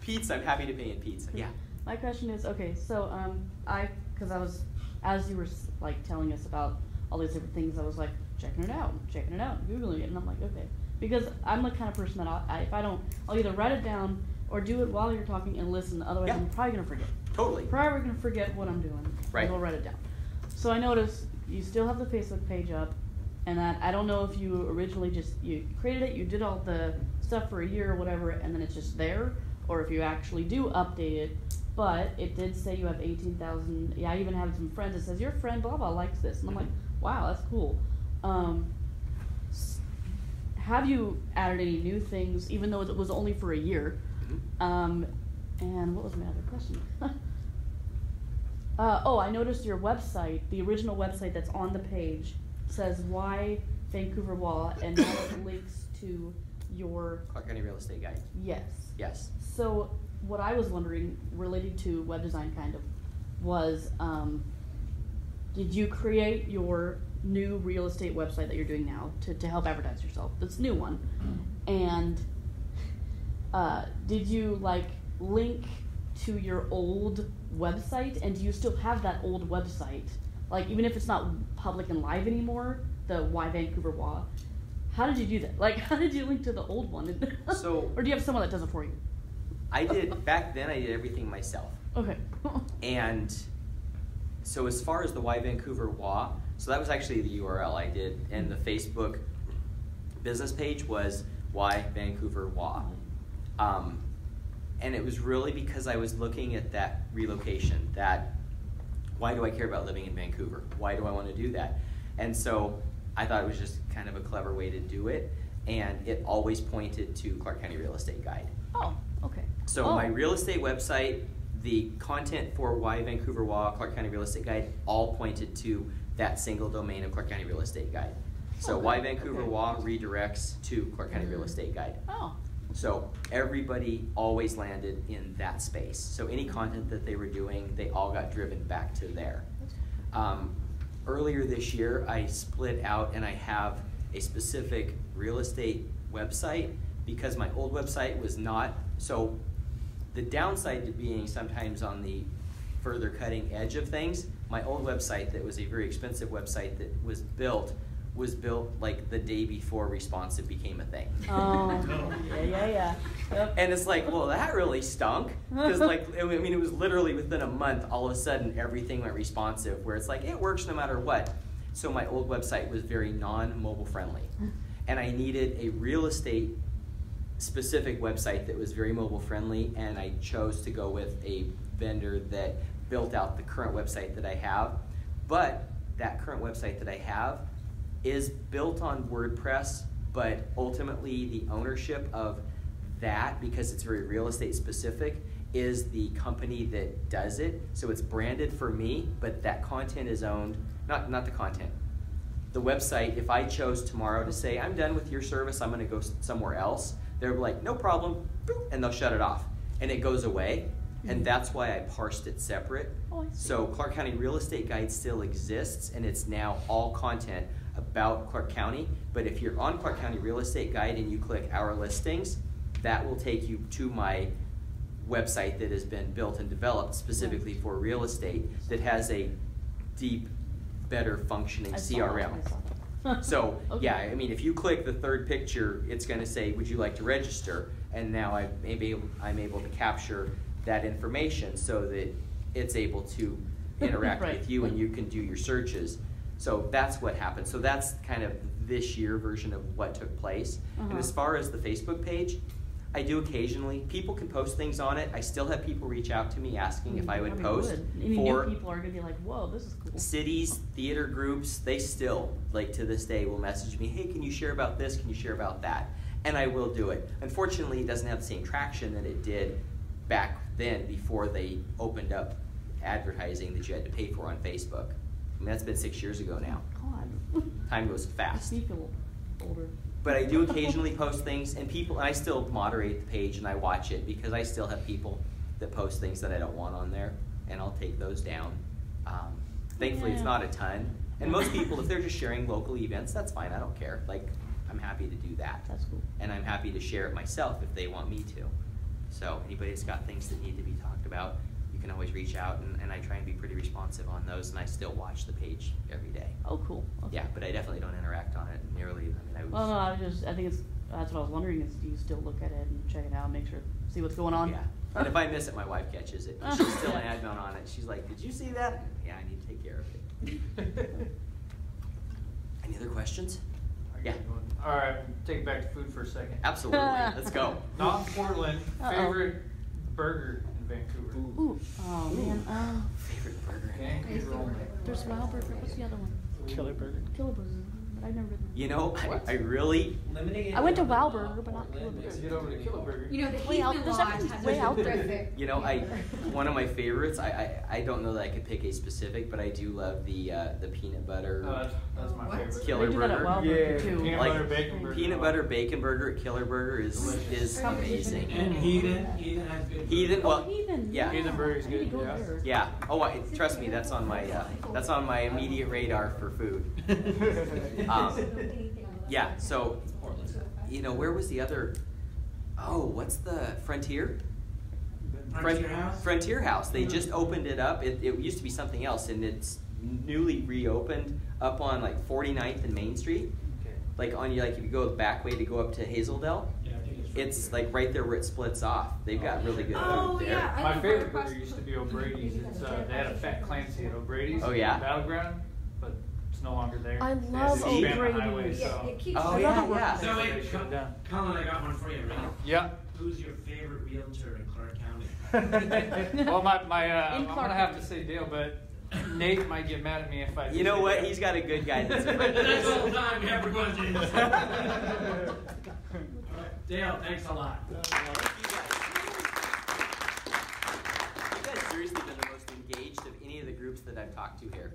Pizza, I'm happy to pay in pizza. Yeah. My question is, okay, so because I was, as you were like telling us about all these different things, I was like checking it out, Googling it, and I'm like, okay, because I'm the kind of person that if I don't, I'll either write it down or do it while you're talking and listen. Otherwise, Yeah. I'm probably gonna forget. Totally. Probably gonna forget what I'm doing. Right. And I'll write it down. So I noticed you still have the Facebook page up, and that I don't know if you originally you created it, you did all the stuff for a year or whatever, and then it's just there, or if you actually do update it. But it did say you have 18,000. Yeah, I even have some friends that says your friend blah blah likes this, and I'm like, wow, that's cool. Have you added any new things, even though it was only for a year? And what was my other question? I noticed your website, the original website that's on the page, says Why Vancouver WA, and now it links to your Clark County Real Estate Guide. Yes. Yes. So what I was wondering, related to web design kind of, was did you create your new real estate website that you're doing now to help advertise yourself, this new one? And did you like link to your old website, and do you still have that old website? Like, even if it's not public and live anymore, the Why Vancouver WA, how did you do that? Like, how did you link to the old one? So, or do you have someone that does it for you? Back then I did everything myself. Okay. And so as far as the Why Vancouver WA, so that was actually the URL I did, and the Facebook business page was Why Vancouver WA. And it was really because I was looking at that relocation, that why do I care about living in Vancouver? Why do I want to do that? And so I thought it was just kind of a clever way to do it, and it always pointed to Clark County Real Estate Guide. Oh, okay. So my real estate website, the content for Why Vancouver WA, Clark County Real Estate Guide, all pointed to that single domain of Clark County Real Estate Guide. So Why Vancouver WA redirects to Clark County Real Estate Guide. Oh. So everybody always landed in that space. So any content that they were doing, they all got driven back to there. Earlier this year, I split out and I have a specific real estate website because my old website was not. So the downside to being sometimes on the further cutting edge of things, my old website that was a very expensive website that was built like the day before responsive became a thing. Oh, yeah. Yep. And it's like, well, that really stunk. Because like, I mean, it was literally within a month, all of a sudden, everything went responsive, where it's like, it works no matter what. So my old website was very non-mobile friendly. And I needed a real estate specific website that was very mobile friendly, and I chose to go with a vendor that built out the current website that I have. But that current website that I have is built on WordPress, but ultimately the ownership of that, because it's very real estate specific, is the company that does it. So it's branded for me, but that content is owned, not the content. The website, if I chose tomorrow to say, I'm done with your service, I'm gonna go somewhere else, they're like, no problem, boop, and they'll shut it off. And it goes away, and that's why I parsed it separate. Oh, I see. So Clark County Real Estate Guide still exists, and it's now all content about Clark County. But if you're on Clark County Real Estate Guide and you click Our Listings, that will take you to my website that has been built and developed specifically for real estate, that has a deep, better functioning CRM. So Okay. yeah, I mean, if you click the third picture, it's going to say, would you like to register? And now I'm able to capture that information so that it's able to interact Right. with you, and you can do your searches. So that's what happened. So that's kind of this year version of what took place. And as far as the Facebook page, I do occasionally. People can post things on it. I still have people reach out to me asking if I would post Any for new people are gonna be like, whoa, this is cool. cities, theater groups. They still, like to this day, will message me, hey, can you share about this? Can you share about that? And I will do it. Unfortunately, it doesn't have the same traction that it did back then, before they opened up advertising that you had to pay for on Facebook. I mean, that's been 6 years ago now. God. Time goes fast. You feel older. But I do occasionally post things, and I still moderate the page and I watch it, because I still have people that post things that I don't want on there, and I'll take those down. Thankfully, it's not a ton, And most people, if they're just sharing local events, that's fine. I don't care. Like, I'm happy to do that. That's cool. And I'm happy to share it myself if they want me to. So anybody that's got things that need to be talked about, you can always reach out, and I try and be pretty responsive on those, and I still watch the page every day. Oh, cool. Okay. Yeah, but I definitely don't interact on it nearly. I mean, I was. Well, no, I think that's what I was wondering is do you still look at it and check it out, make sure, see what's going on? Yeah. And if I miss it, my wife catches it. She's still an admin on it. She's like, "Did you see that?" Yeah, I need to take care of it. Any other questions? Yeah. All right, take it back to food for a second. Absolutely. Let's go. Not in Portland. Favorite burger in Vancouver. Ooh. Oh man. Favorite burger. Okay. There's Wild Burger. What's the other one? Killer Burger. Killer Burger. But I've never been. You know, I really. I went to Wild Burger, but not Killer You guys Burger. get over to Killer Burger. You know, the Way out- Heathman there's Lodge actually has way a out there. terrific. You know, one of my favorites. I don't know that I could pick a specific, but I do love the peanut butter. That's my favorite. Killer They do that at Burger. Wild Burger too. Peanut Like, butter bacon burger. Peanut butter bacon burger at Killer Burger is amazing. And Heathen has good. Heathen, well, Heathen. yeah. Heathen burger's I need to good, go yeah. there. Yeah. Oh, trust me, that's on my immediate radar for food. Yeah. So, you know, where was the other? Oh, what's the Frontier? Frontier House? Frontier House. They just opened it up. It used to be something else, and it's newly reopened up on like 49th and Main Street. Okay. Like if you go the back way to go up to Hazeldale, Yeah, I think it's like right there where it splits off. They've got really good food there. Yeah, I My live favorite across- burger used to be O'Brady's. It's they had a Fat Clancy at O'Brady's. Oh, yeah? Battleground, but it's no longer there. I They love expanded the O'Brady's. highway, Yeah, so. it keeps. Oh, I yeah, love it. yeah. So They wait, shut it down. Colin, I got one for you, right? Yeah. Who's your favorite realtor in Clark County? Well, I'm Clark gonna have to say Dale, but Nate might get mad at me if I. You know what? He's got a good guy that's That's all the time we have for questions. All right, Dale, thanks a lot. You guys seriously been the most engaged of any of the groups that I've talked to here.